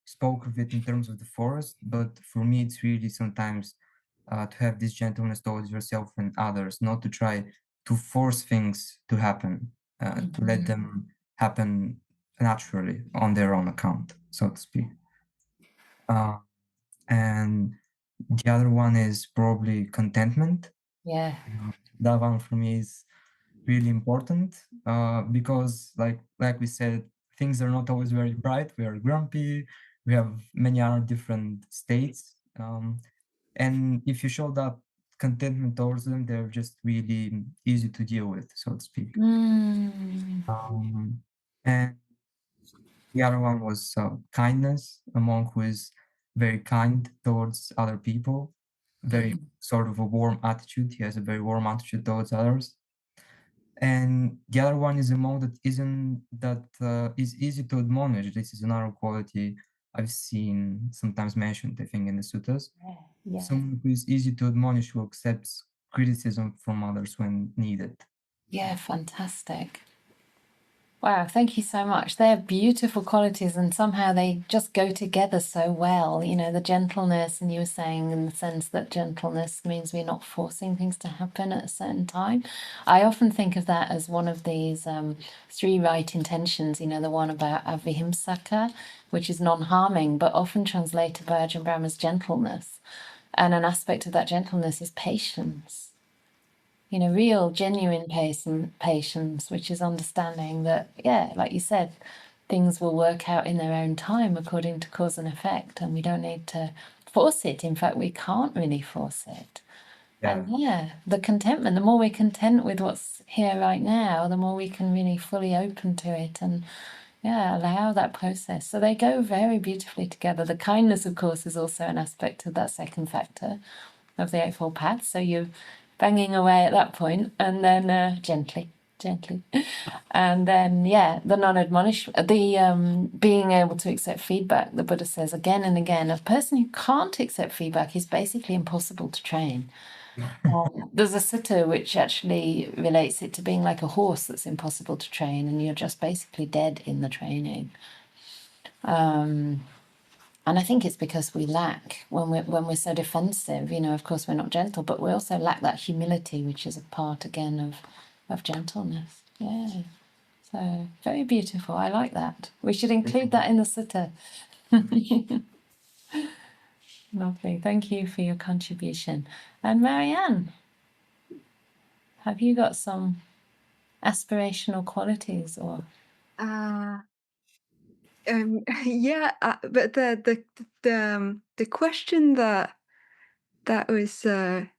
spoke of it in terms of the forest, but for me, it's really sometimes to have this gentleness towards yourself and others, not to try to force things to happen, to let them happen naturally on their own account, so to speak. And the other one is probably contentment. Yeah. That one for me is really important because, like we said, things are not always very bright. We are grumpy. We have many other different states, and if you show that contentment towards them, they're just really easy to deal with, so to speak. And the other one was kindness. A monk who is very kind towards other people, very sort of a warm attitude. He has a very warm attitude towards others. And the other one is a monk that is easy to admonish. This is another quality I've seen sometimes mentioned, I think, in the suttas. Yeah. Someone who is easy to admonish, who accepts criticism from others when needed. Yeah, fantastic. Wow, thank you so much. They're beautiful qualities, and somehow they just go together so well. You know, the gentleness, and you were saying in the sense that gentleness means we're not forcing things to happen at a certain time. I often think of that as one of these 3 right intentions, you know, the one about avihimsaka, which is non-harming, but often translated by Ajahn Brahm as gentleness. And an aspect of that gentleness is patience. You know, real, genuine patience, which is understanding that, yeah, like you said, things will work out in their own time according to cause and effect, and we don't need to force it. In fact, we can't really force it. And yeah, the contentment, the more we're content with what's here right now, the more we can really fully open to it and, yeah, allow that process. So they go very beautifully together. The kindness, of course, is also an aspect of that second factor of the Eightfold Path. So you're banging away at that point, and then gently, and then the non-admonish, the being able to accept feedback. The Buddha says again and again, a person who can't accept feedback is basically impossible to train. There's a sutta which actually relates it to being like a horse that's impossible to train, and you're just basically dead in the training. And I think it's because we lack, when we're so defensive, you know, of course we're not gentle, but we also lack that humility, which is a part, again, of gentleness. Yeah. So, very beautiful. I like that. We should include that in the sutta. Lovely. Thank you for your contribution. And Marianne, have you got some aspirational qualities or? Yeah, but the question that was that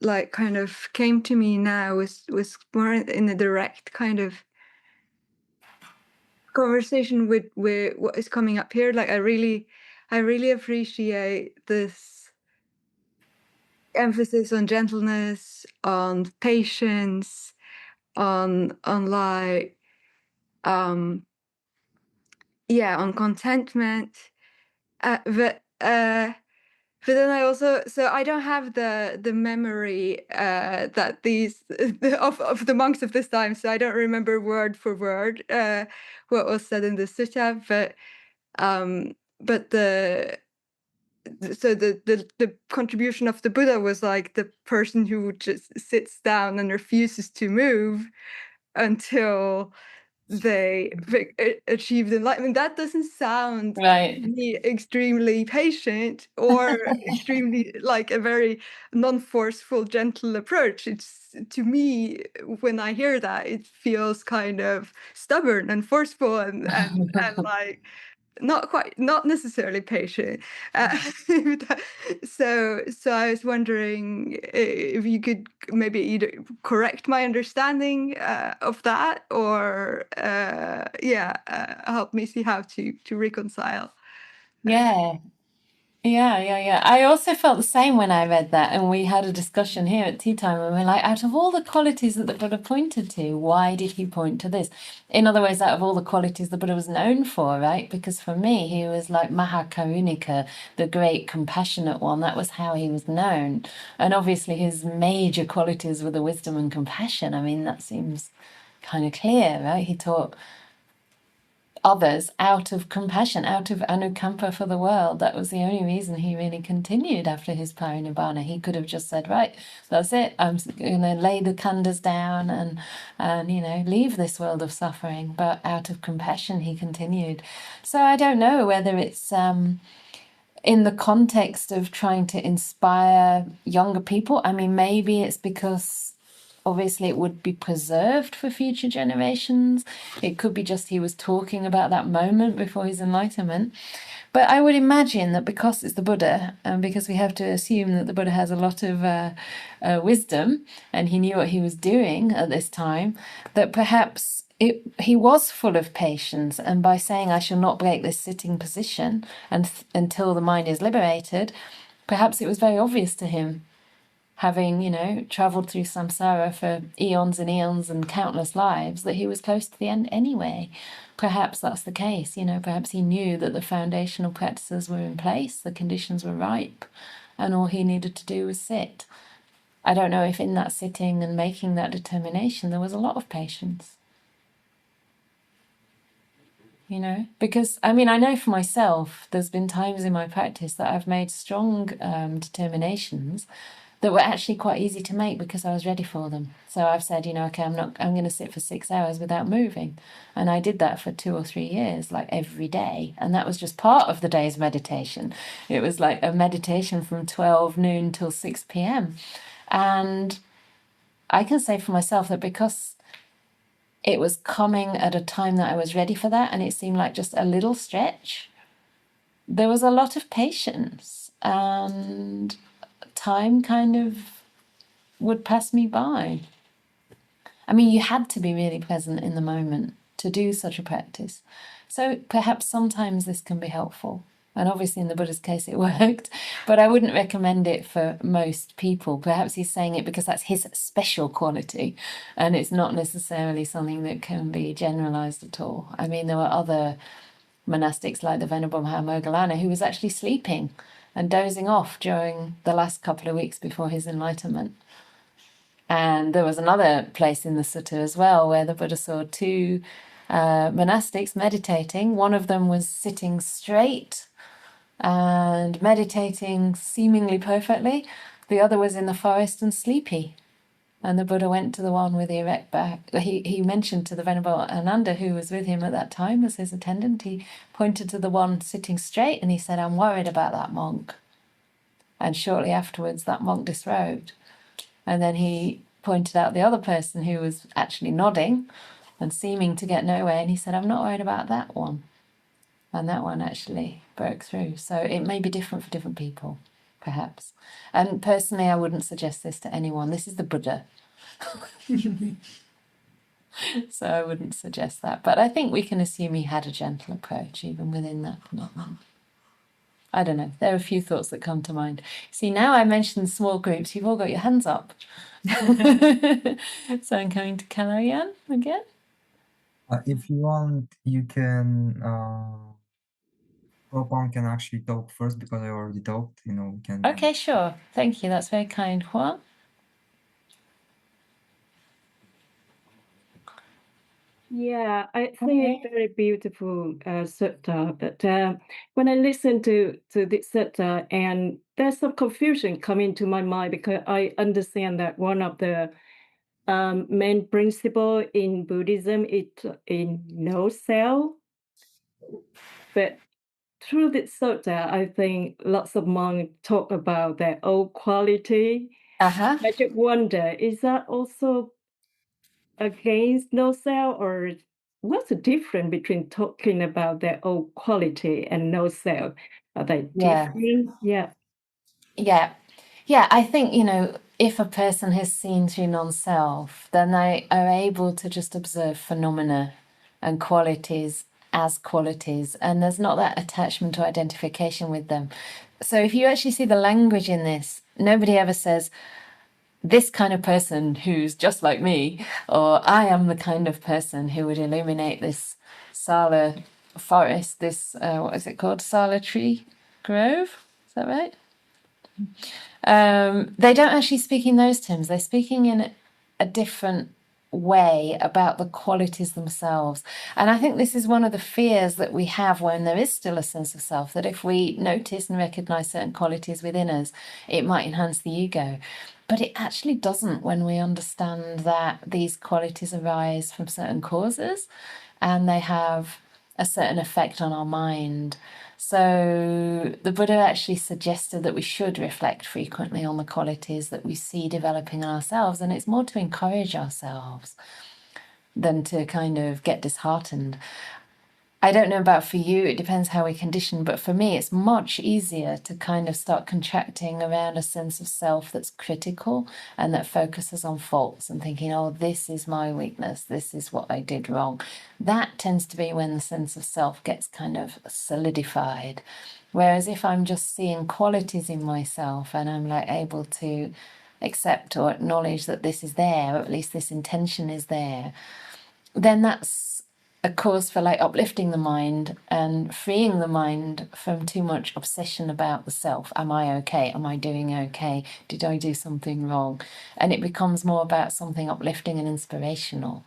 like kind of came to me now was more in a direct kind of conversation with what is coming up here. Like I really appreciate this emphasis on gentleness, on patience, on like on contentment, but then I also, so I don't have the memory that these of the monks of this time, so I don't remember word for word what was said in the sutta, but the contribution of the Buddha was like the person who just sits down and refuses to move until they achieved enlightenment. That doesn't sound Right. extremely patient or extremely like a very non-forceful, gentle approach. It's, to me, when I hear that, it feels kind of stubborn and forceful and like not necessarily patient. So I was wondering if you could maybe either correct my understanding of that, or help me see how to reconcile. Yeah. Yeah. I also felt the same when I read that, and we had a discussion here at tea time, and we're like, out of all the qualities that the Buddha pointed to, why did he point to this? In other words, out of all the qualities the Buddha was known for, right? Because for me, he was like Mahakarunika, the great compassionate one. That was how he was known. And obviously his major qualities were the wisdom and compassion. I mean, that seems kind of clear, right? He taught others out of compassion, out of anukampa for the world. That was the only reason he really continued after his parinibbana. He could have just said, right, that's it, I'm going to lay the khandhas down and leave this world of suffering. But out of compassion, he continued. So I don't know whether it's in the context of trying to inspire younger people. I mean, maybe it's because obviously it would be preserved for future generations. It could be just he was talking about that moment before his enlightenment. But I would imagine that because it's the Buddha, and because we have to assume that the Buddha has a lot of wisdom and he knew what he was doing at this time, that perhaps he was full of patience, and by saying, I shall not break this sitting position until the mind is liberated, perhaps it was very obvious to him, having, traveled through samsara for eons and eons and countless lives, that he was close to the end anyway. Perhaps that's the case, perhaps he knew that the foundational practices were in place, the conditions were ripe, and all he needed to do was sit. I don't know if in that sitting and making that determination there was a lot of patience. Because I know for myself, there's been times in my practice that I've made strong determinations that were actually quite easy to make because I was ready for them. So I've said, okay, I'm going to sit for 6 hours without moving. And I did that for 2 or 3 years, like every day. And that was just part of the day's meditation. It was like a meditation from 12 noon till 6 p.m. And I can say for myself that because it was coming at a time that I was ready for that, and it seemed like just a little stretch, there was a lot of patience, and time kind of would pass me by. You had to be really present in the moment to do such a practice. So perhaps sometimes this can be helpful. And obviously in the Buddha's case it worked, but I wouldn't recommend it for most people. Perhaps he's saying it because that's his special quality, and it's not necessarily something that can be generalized at all. There were other monastics like the Venerable Mahamogalana who was actually sleeping and dozing off during the last couple of weeks before his enlightenment. And there was another place in the sutta as well where the Buddha saw 2 monastics meditating. One of them was sitting straight and meditating seemingly perfectly. The other was in the forest and sleepy. And the Buddha went to the one with the erect back. He mentioned to the Venerable Ananda, who was with him at that time as his attendant, he pointed to the one sitting straight and he said, I'm worried about that monk. And shortly afterwards, that monk disrobed. And then he pointed out the other person who was actually nodding and seeming to get nowhere. And he said, I'm not worried about that one. And that one actually broke through. So it may be different for different people, perhaps. And personally, I wouldn't suggest this to anyone. This is the Buddha. So I wouldn't suggest that. But I think we can assume he had a gentle approach even within that commitment. I don't know. There are a few thoughts that come to mind. See, now I mentioned small groups, you've all got your hands up. So I'm coming to Kalayan again. If you want, you can. Propon can actually talk first because I already talked. We can. Okay, sure. Thank you. That's very kind, Juan. Yeah, I think it's very beautiful sutta. But when I listen to this sutta, and there's some confusion coming to my mind because I understand that one of the main principle in Buddhism is in no self. But through this sutta, I think lots of monks talk about their own quality. Uh-huh. I just wonder, is that also against no self, or what's the difference between talking about their own quality and no self? Are they different? Yeah. I think, if a person has seen through non-self, then they are able to just observe phenomena and qualities as qualities, and there's not that attachment or identification with them. So if you actually see the language in this, nobody ever says, this kind of person who's just like me, or I am the kind of person who would illuminate this Sala forest, this, what is it called? Sala tree grove? Is that right? They don't actually speak in those terms. They're speaking in a different way about the qualities themselves. And I think this is one of the fears that we have when there is still a sense of self, that if we notice and recognize certain qualities within us, it might enhance the ego. But it actually doesn't when we understand that these qualities arise from certain causes and they have a certain effect on our mind. So the Buddha actually suggested that we should reflect frequently on the qualities that we see developing in ourselves, and it's more to encourage ourselves than to kind of get disheartened. I don't know about for you, it depends how we condition, but for me, it's much easier to kind of start contracting around a sense of self that's critical and that focuses on faults and thinking, oh, this is my weakness, this is what I did wrong. That tends to be when the sense of self gets kind of solidified. Whereas if I'm just seeing qualities in myself and I'm like able to accept or acknowledge that this is there, or at least this intention is there, then that's a cause for like uplifting the mind and freeing the mind from too much obsession about the self. Am I okay? Am I doing okay? Did I do something wrong? And it becomes more about something uplifting and inspirational.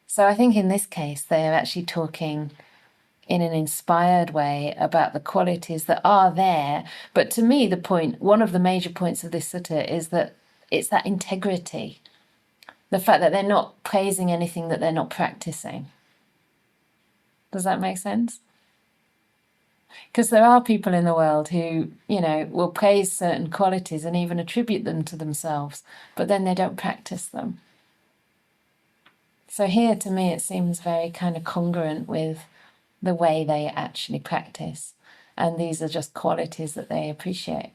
So I think in this case, they're actually talking in an inspired way about the qualities that are there. But to me, the point, one of the major points of this sutta is that it's that integrity. The fact that they're not praising anything that they're not practicing. Does that make sense? Because there are people in the world who, you know, will praise certain qualities and even attribute them to themselves, but then they don't practice them. So here, to me, it seems very kind of congruent with the way they actually practice. And these are just qualities that they appreciate.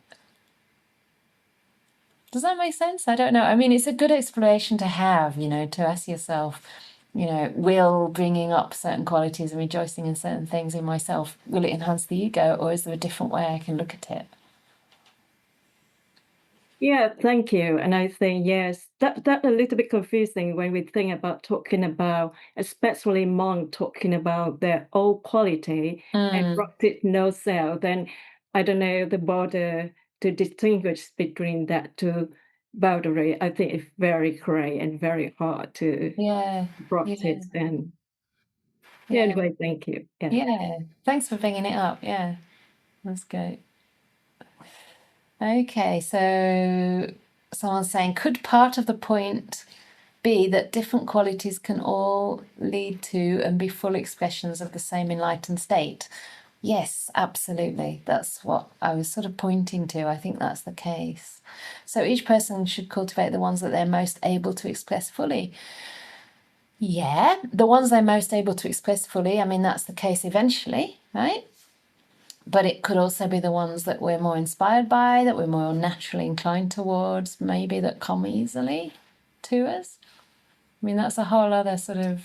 Does that make sense? I don't know. I mean, it's a good exploration to have, you know, to ask yourself, you know, will bringing up certain qualities and rejoicing in certain things in myself, will it enhance the ego, or is there a different way I can look at it? Yeah, thank you. And I think, yes, that a little bit confusing when we think about talking about, especially monk talking about their own quality and practice no self. Then I don't know the border to distinguish between that two boundary. I think it's very gray and very hard to practice. And anyway, thank you. Yeah, thanks for bringing it up. Yeah, that's great. Okay, so someone's saying, could part of the point be that different qualities can all lead to and be full expressions of the same enlightened state? Yes, absolutely. That's what I was sort of pointing to. I think that's the case. So each person should cultivate the ones that they're most able to express fully. Yeah, the ones they're most able to express fully, I mean, that's the case eventually, right? But it could also be the ones that we're more inspired by, that we're more naturally inclined towards, maybe that come easily to us. I mean, that's a whole other sort of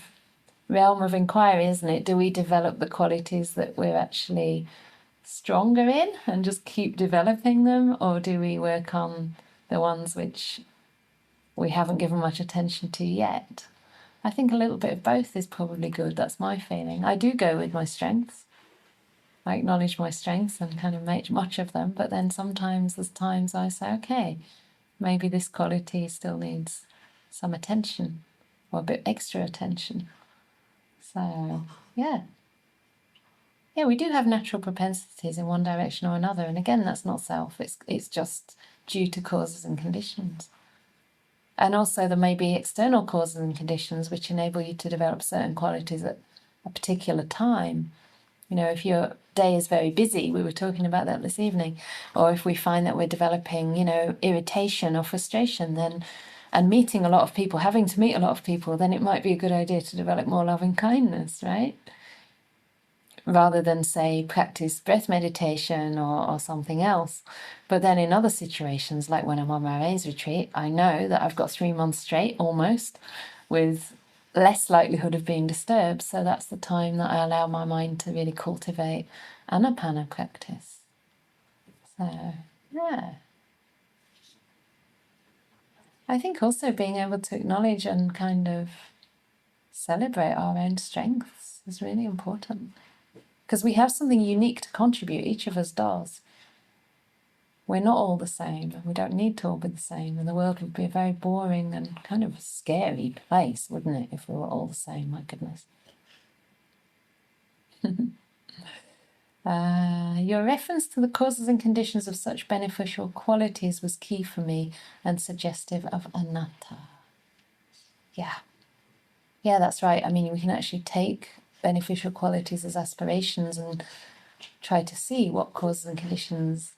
realm of inquiry, isn't it? Do we develop the qualities that we're actually stronger in and just keep developing them, or do we work on the ones which we haven't given much attention to yet? I think a little bit of both is probably good. That's my feeling. I do go with my strengths. I acknowledge my strengths and kind of make much of them, but then sometimes there's times I say, okay, maybe this quality still needs some attention or a bit extra attention. So, yeah. Yeah, we do have natural propensities in one direction or another, and again, that's not self, it's just due to causes and conditions. And also there may be external causes and conditions which enable you to develop certain qualities at a particular time. You know, if your day is very busy, we were talking about that this evening, or if we find that we're developing, you know, irritation or frustration, then, and meeting a lot of people, having to meet a lot of people, then it might be a good idea to develop more loving kindness, right? Rather than, say, practice breath meditation or something else. But then in other situations, like when I'm on my rains retreat, I know that I've got 3 months straight, almost, with less likelihood of being disturbed. So that's the time that I allow my mind to really cultivate anapana practice. So, yeah. I think also being able to acknowledge and kind of celebrate our own strengths is really important, because we have something unique to contribute. Each of us does. We're not all the same, and we don't need to all be the same, and the world would be a very boring and kind of scary place, wouldn't it, if we were all the same? My goodness. Your reference to the causes and conditions of such beneficial qualities was key for me and suggestive of anatta. Yeah. Yeah, that's right. I mean, we can actually take beneficial qualities as aspirations and try to see what causes and conditions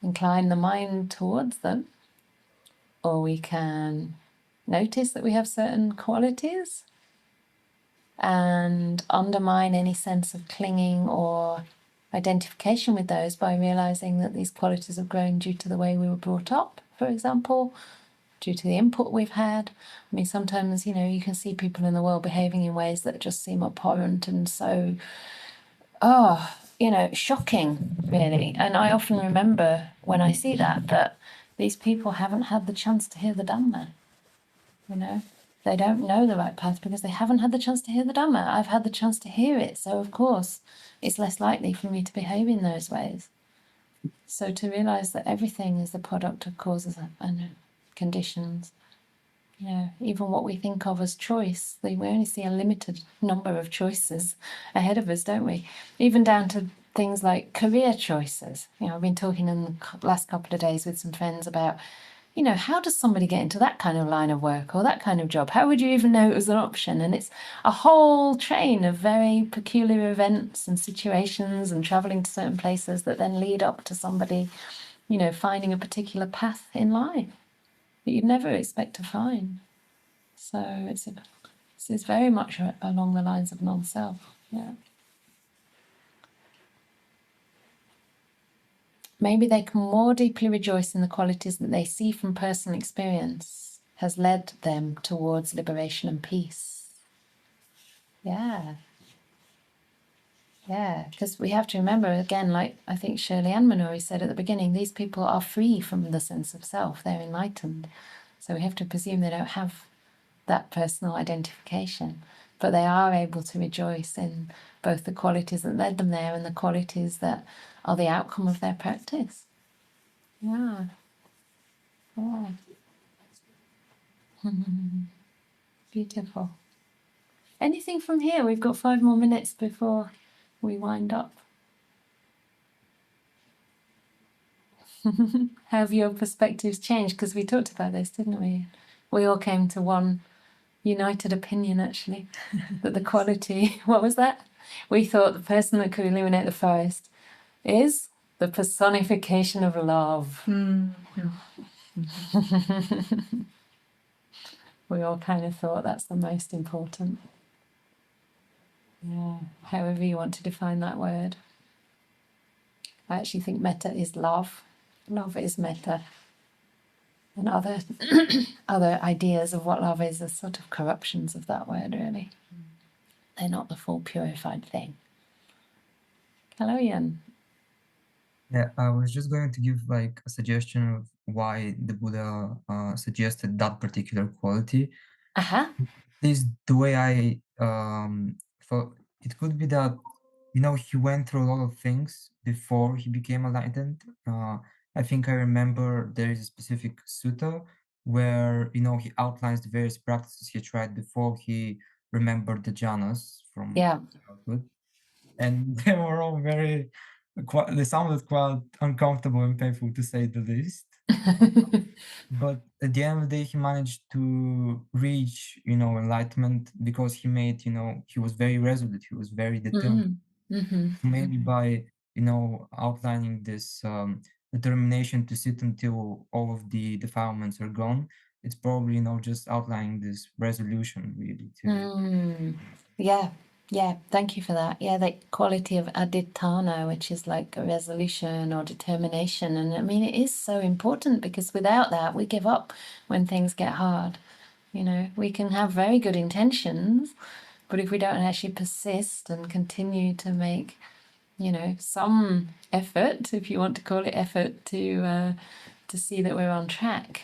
incline the mind towards them. Or we can notice that we have certain qualities and undermine any sense of clinging or identification with those by realizing that these qualities have grown due to the way we were brought up, for example, due to the input we've had. I mean, sometimes, you can see people in the world behaving in ways that just seem abhorrent and so, shocking, really. And I often remember when I see that these people haven't had the chance to hear the Dhamma, They don't know the right path because they haven't had the chance to hear the Dhamma. I've had the chance to hear it, so of course it's less likely for me to behave in those ways. So to realise that everything is the product of causes and conditions, even what we think of as choice, we only see a limited number of choices ahead of us, don't we? Even down to things like career choices. I've been talking in the last couple of days with some friends about, how does somebody get into that kind of line of work or that kind of job? How would you even know it was an option? And it's a whole train of very peculiar events and situations and traveling to certain places that then lead up to somebody, finding a particular path in life that you'd never expect to find. So it's very much along the lines of non-self. Yeah. Maybe they can more deeply rejoice in the qualities that they see from personal experience has led them towards liberation and peace. Yeah. Yeah, because we have to remember, again, like I think Shirley Ann Manori said at the beginning, these people are free from the sense of self. They're enlightened. So we have to presume they don't have that personal identification, but they are able to rejoice in both the qualities that led them there and the qualities that are the outcome of their practice. Yeah. Oh. Beautiful. Anything from here? We've got 5 more minutes before we wind up. Have your perspectives changed? Because we talked about this, didn't we? We all came to one united opinion, actually, that the quality, what was that? We thought the person that could illuminate the forest is the personification of love. We all kind of thought that's the most important. Yeah, however you want to define that word. I actually think metta is love. Love is metta. And other other ideas of what love is are sort of corruptions of that word, really. They're not the full purified thing. Hello, Ian. Yeah, I was just going to give like a suggestion of why the Buddha suggested that particular quality. Uh-huh. Is the way I thought it could be that he went through a lot of things before he became enlightened. I think I remember there is a specific sutta where he outlines the various practices he tried before he remembered the jhanas from childhood, and they were all they sounded quite uncomfortable and painful, to say the least. But at the end of the day, he managed to reach, enlightenment because he made, he was very resolute. He was very determined. Maybe by, outlining this determination to sit until all of the defilements are gone, it's probably, just outlining this resolution, really. Yeah, thank you for that. Yeah, that quality of aditthana, which is like a resolution or determination. And I mean, it is so important because without that, we give up when things get hard. We can have very good intentions, but if we don't actually persist and continue to make some effort, if you want to call it effort, to see that we're on track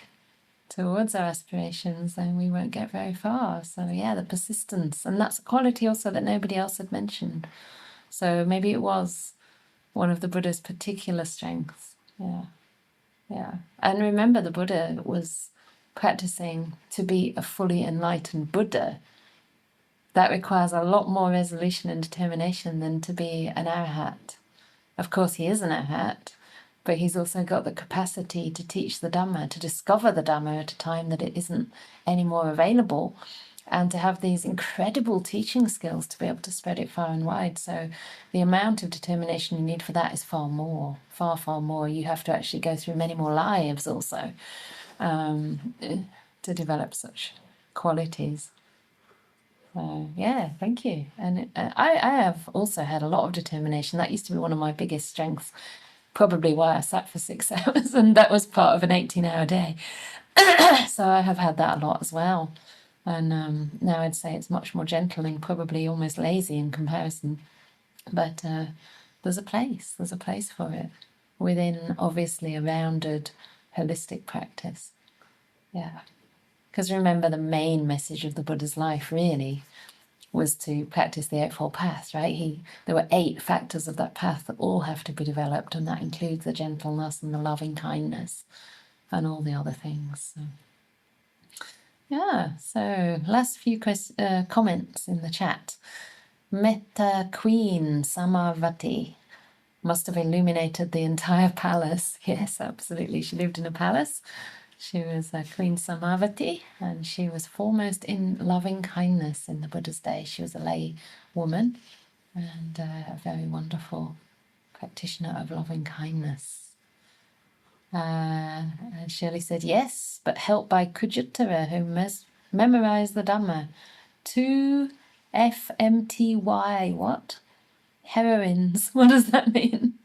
towards our aspirations, then we won't get very far. So yeah, the persistence, and that's a quality also that nobody else had mentioned. So maybe it was one of the Buddha's particular strengths. Yeah. And remember, the Buddha was practicing to be a fully enlightened Buddha. That requires a lot more resolution and determination than to be an arahat. Of course, he is an arahat, but he's also got the capacity to teach the Dhamma, to discover the Dhamma at a time that it isn't anymore available, and to have these incredible teaching skills to be able to spread it far and wide. So the amount of determination you need for that is far more. You have to actually go through many more lives also to develop such qualities. So yeah, thank you. And I have also had a lot of determination. That used to be one of my biggest strengths, probably why I sat for 6 hours, and that was part of an 18-hour day. So I have had that a lot as well. And now I'd say it's much more gentle and probably almost lazy in comparison. But there's a place for it within, obviously, a rounded, holistic practice. Yeah. Because remember, the main message of the Buddha's life really was to practice the Eightfold Path, right? There were 8 factors of that path that all have to be developed, and that includes the gentleness and the loving kindness and all the other things. So. Yeah, so last few comments in the chat. Metta Queen Samavati must have illuminated the entire palace. Yes, absolutely. She lived in a palace. She was Queen Samavati, and she was foremost in loving kindness in the Buddha's day. She was a lay woman and a very wonderful practitioner of loving kindness. And Shirley said, yes, but helped by Kujuttara, who memorized the Dhamma. 2 FMTY, what? Heroines. What does that mean?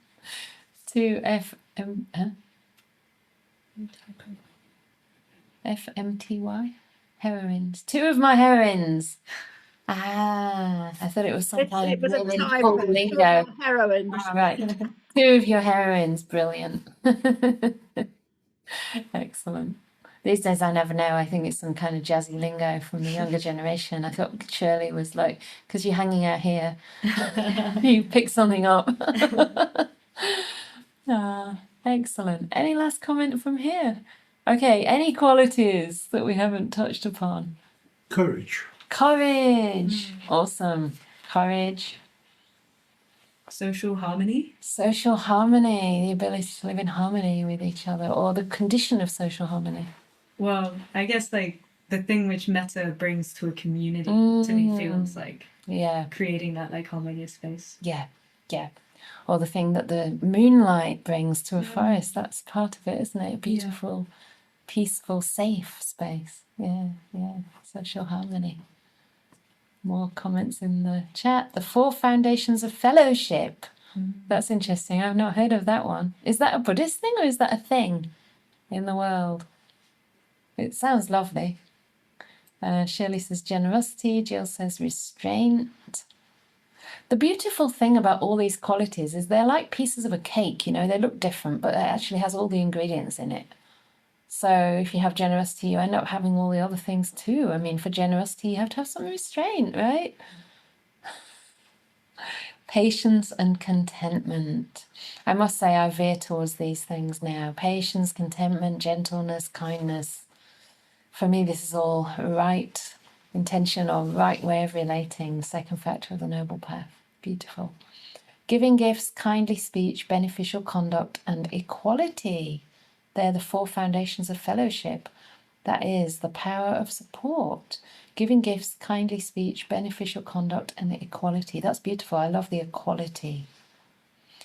2 FMTY? Heroines. 2 of my heroines. I thought it was some kind It of was a women typo. called 2 lingo. of my heroines. Right. 2 of your heroines. Brilliant. Excellent. These days I never know. I think it's some kind of jazzy lingo from the younger generation. I thought Shirley was like, because you're hanging out here, you pick something up. Excellent. Any last comment from here? Okay, any qualities that we haven't touched upon? Courage. Awesome. Courage. Social harmony. Social harmony, the ability to live in harmony with each other, or the condition of social harmony. Well, I guess like the thing which metta brings to a community to me feels like creating that like harmonious space. Yeah. Or the thing that the moonlight brings to a forest, that's part of it, isn't it? A beautiful, peaceful, safe space. Yeah. Social harmony. More comments in the chat. The 4 foundations of fellowship. That's interesting. I've not heard of that one. Is that a Buddhist thing or is that a thing in the world? It sounds lovely. Shirley says generosity. Jill says restraint. The beautiful thing about all these qualities is they're like pieces of a cake, they look different, but it actually has all the ingredients in it. So if you have generosity, you end up having all the other things too. I mean, for generosity, you have to have some restraint, right? Patience and contentment. I must say I veer towards these things now. Patience, contentment, gentleness, kindness. For me, this is all right intention or right way of relating, the second factor of the Noble Path. Beautiful. Giving gifts, kindly speech, beneficial conduct, and equality. They're the 4 foundations of fellowship. That is the power of support. Giving gifts, kindly speech, beneficial conduct, and the equality. That's beautiful. I love the equality.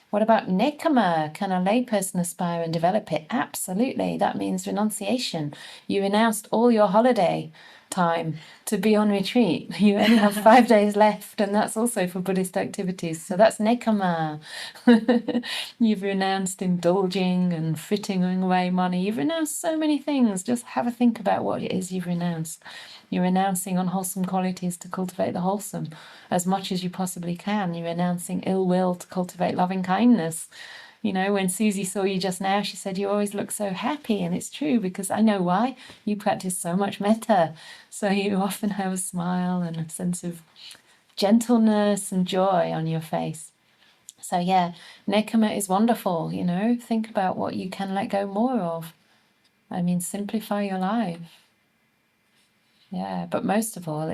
What about nekama? Can a layperson aspire and develop it? Absolutely. That means renunciation. You renounced all your holiday time to be on retreat. You only have 5 days left, and that's also for Buddhist activities. So that's nekama. You've renounced indulging and fritting away money. You've renounced so many things. Just have a think about what it is you've renounced. You're renouncing unwholesome qualities to cultivate the wholesome as much as you possibly can. You're renouncing ill will to cultivate loving kindness. You know, when Susie saw you just now, she said, you always look so happy. And it's true, because I know why. You practice so much metta. So you often have a smile and a sense of gentleness and joy on your face. So yeah, nekama is wonderful, you know. Think about what you can let go more of. I mean, simplify your life. Yeah, but most of all,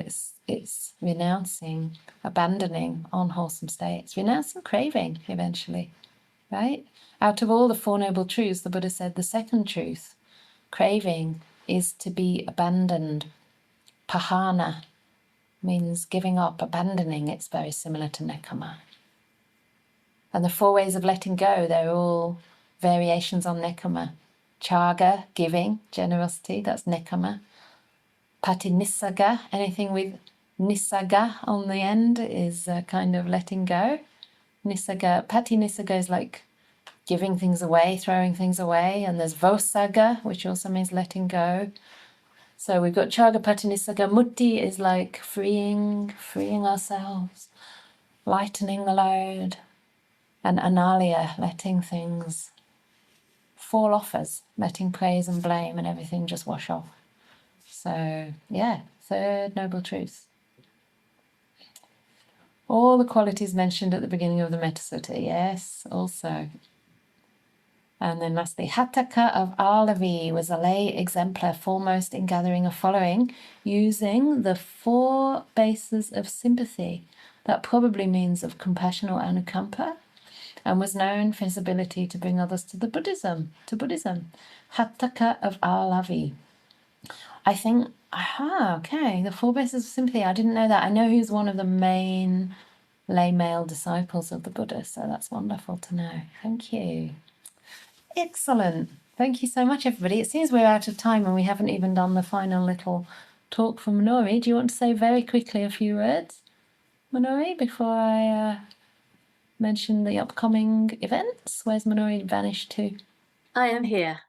it's renouncing, abandoning unwholesome states, renouncing craving eventually, right? Out of all the Four Noble Truths, the Buddha said the second truth, craving, is to be abandoned. Pahana means giving up, abandoning. It's very similar to nekama. And the 4 ways of letting go, they're all variations on nekama. Chaga, giving, generosity, that's nekama. Patinissaga, anything with nissaga on the end is kind of letting go. Nissaga, patinissaga is like giving things away, throwing things away. And there's vosaga, which also means letting go. So we've got chaga, patinissaga. Mutti is like freeing ourselves, lightening the load. And analia, letting things fall off us, letting praise and blame and everything just wash off. So, yeah, third noble truth. All the qualities mentioned at the beginning of the Metta Sutta, yes, also. And then lastly, Hataka of Alavi was a lay exemplar foremost in gathering a following, using the 4 bases of sympathy. That probably means of compassion or anukampa, and was known for his ability to bring others to Buddhism. Hataka of Alavi. I think, okay, the 4 bases of sympathy. I didn't know that. I know he was one of the main lay male disciples of the Buddha, so that's wonderful to know. Thank you. Excellent. Thank you so much, everybody. It seems we're out of time and we haven't even done the final little talk from Minori. Do you want to say very quickly a few words, Minori, before I mention the upcoming events? Where's Minori vanished to? I am here.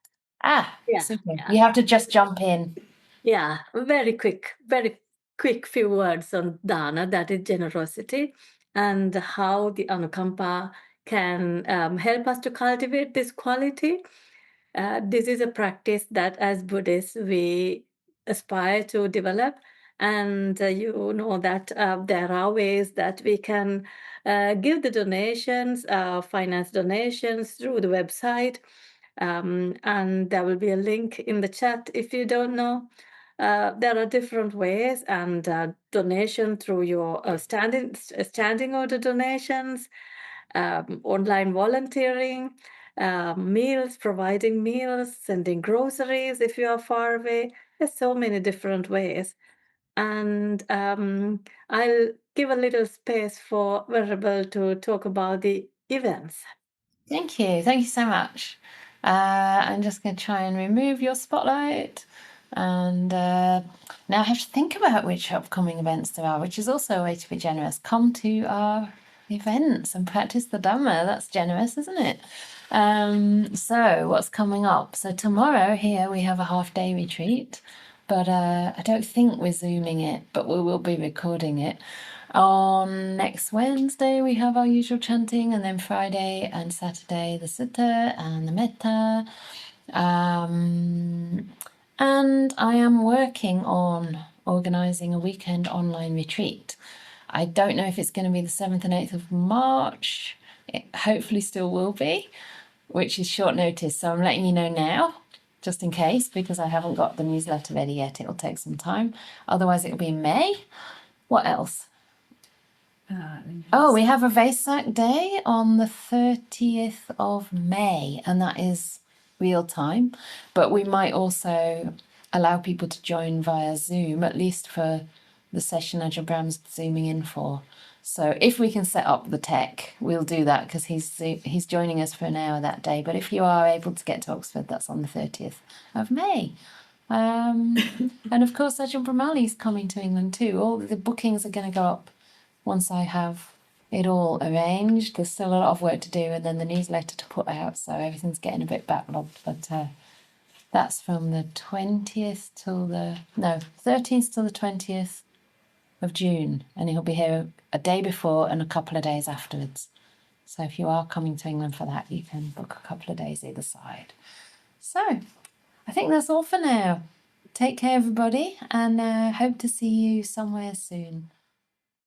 Yeah. Super. Yeah. You have to just jump in. Yeah, very quick few words on dana, that is generosity, and how the anukampa can help us to cultivate this quality. This is a practice that as Buddhists we aspire to develop, and you know that there are ways that we can give the donations, finance donations through the website, and there will be a link in the chat if you don't know. There are different ways, and donation through your standing order donations, online volunteering, meals, providing meals, sending groceries if you are far away. There's so many different ways. And I'll give a little space for Venerable to talk about the events. Thank you. Thank you so much. I'm just going to try and remove your spotlight. And now I have to think about which upcoming events there are, which is also a way to be generous. Come to our events and practice the Dhamma. That's generous, isn't it? So what's coming up? So tomorrow here we have a half-day retreat, but I don't think we're Zooming it, but we will be recording it. On next Wednesday, we have our usual chanting, and then Friday and Saturday, the Sutta and the Metta. And I am working on organising a weekend online retreat. I don't know if it's going to be the 7th and 8th of March. It hopefully still will be, which is short notice. So I'm letting you know now, just in case, because I haven't got the newsletter ready yet. It'll take some time. Otherwise, it'll be in May. What else? We have a Vesak Day on the 30th of May, and that is real time. But we might also allow people to join via Zoom, at least for the session Ajahn Brahm's zooming in for. So if we can set up the tech, we'll do that, because he's joining us for an hour that day. But if you are able to get to Oxford, that's on the 30th of May. And of course, Ajahn Brahmali's coming to England too. All the bookings are going to go up once I have it all arranged. There's still a lot of work to do, and then the newsletter to put out, so everything's getting a bit backlogged. But that's from the 20th till the 13th till the 20th of June, and he'll be here a day before and a couple of days afterwards. So if you are coming to England for that, you can book a couple of days either side. So I think that's all for now. Take care, everybody, and hope to see you somewhere soon.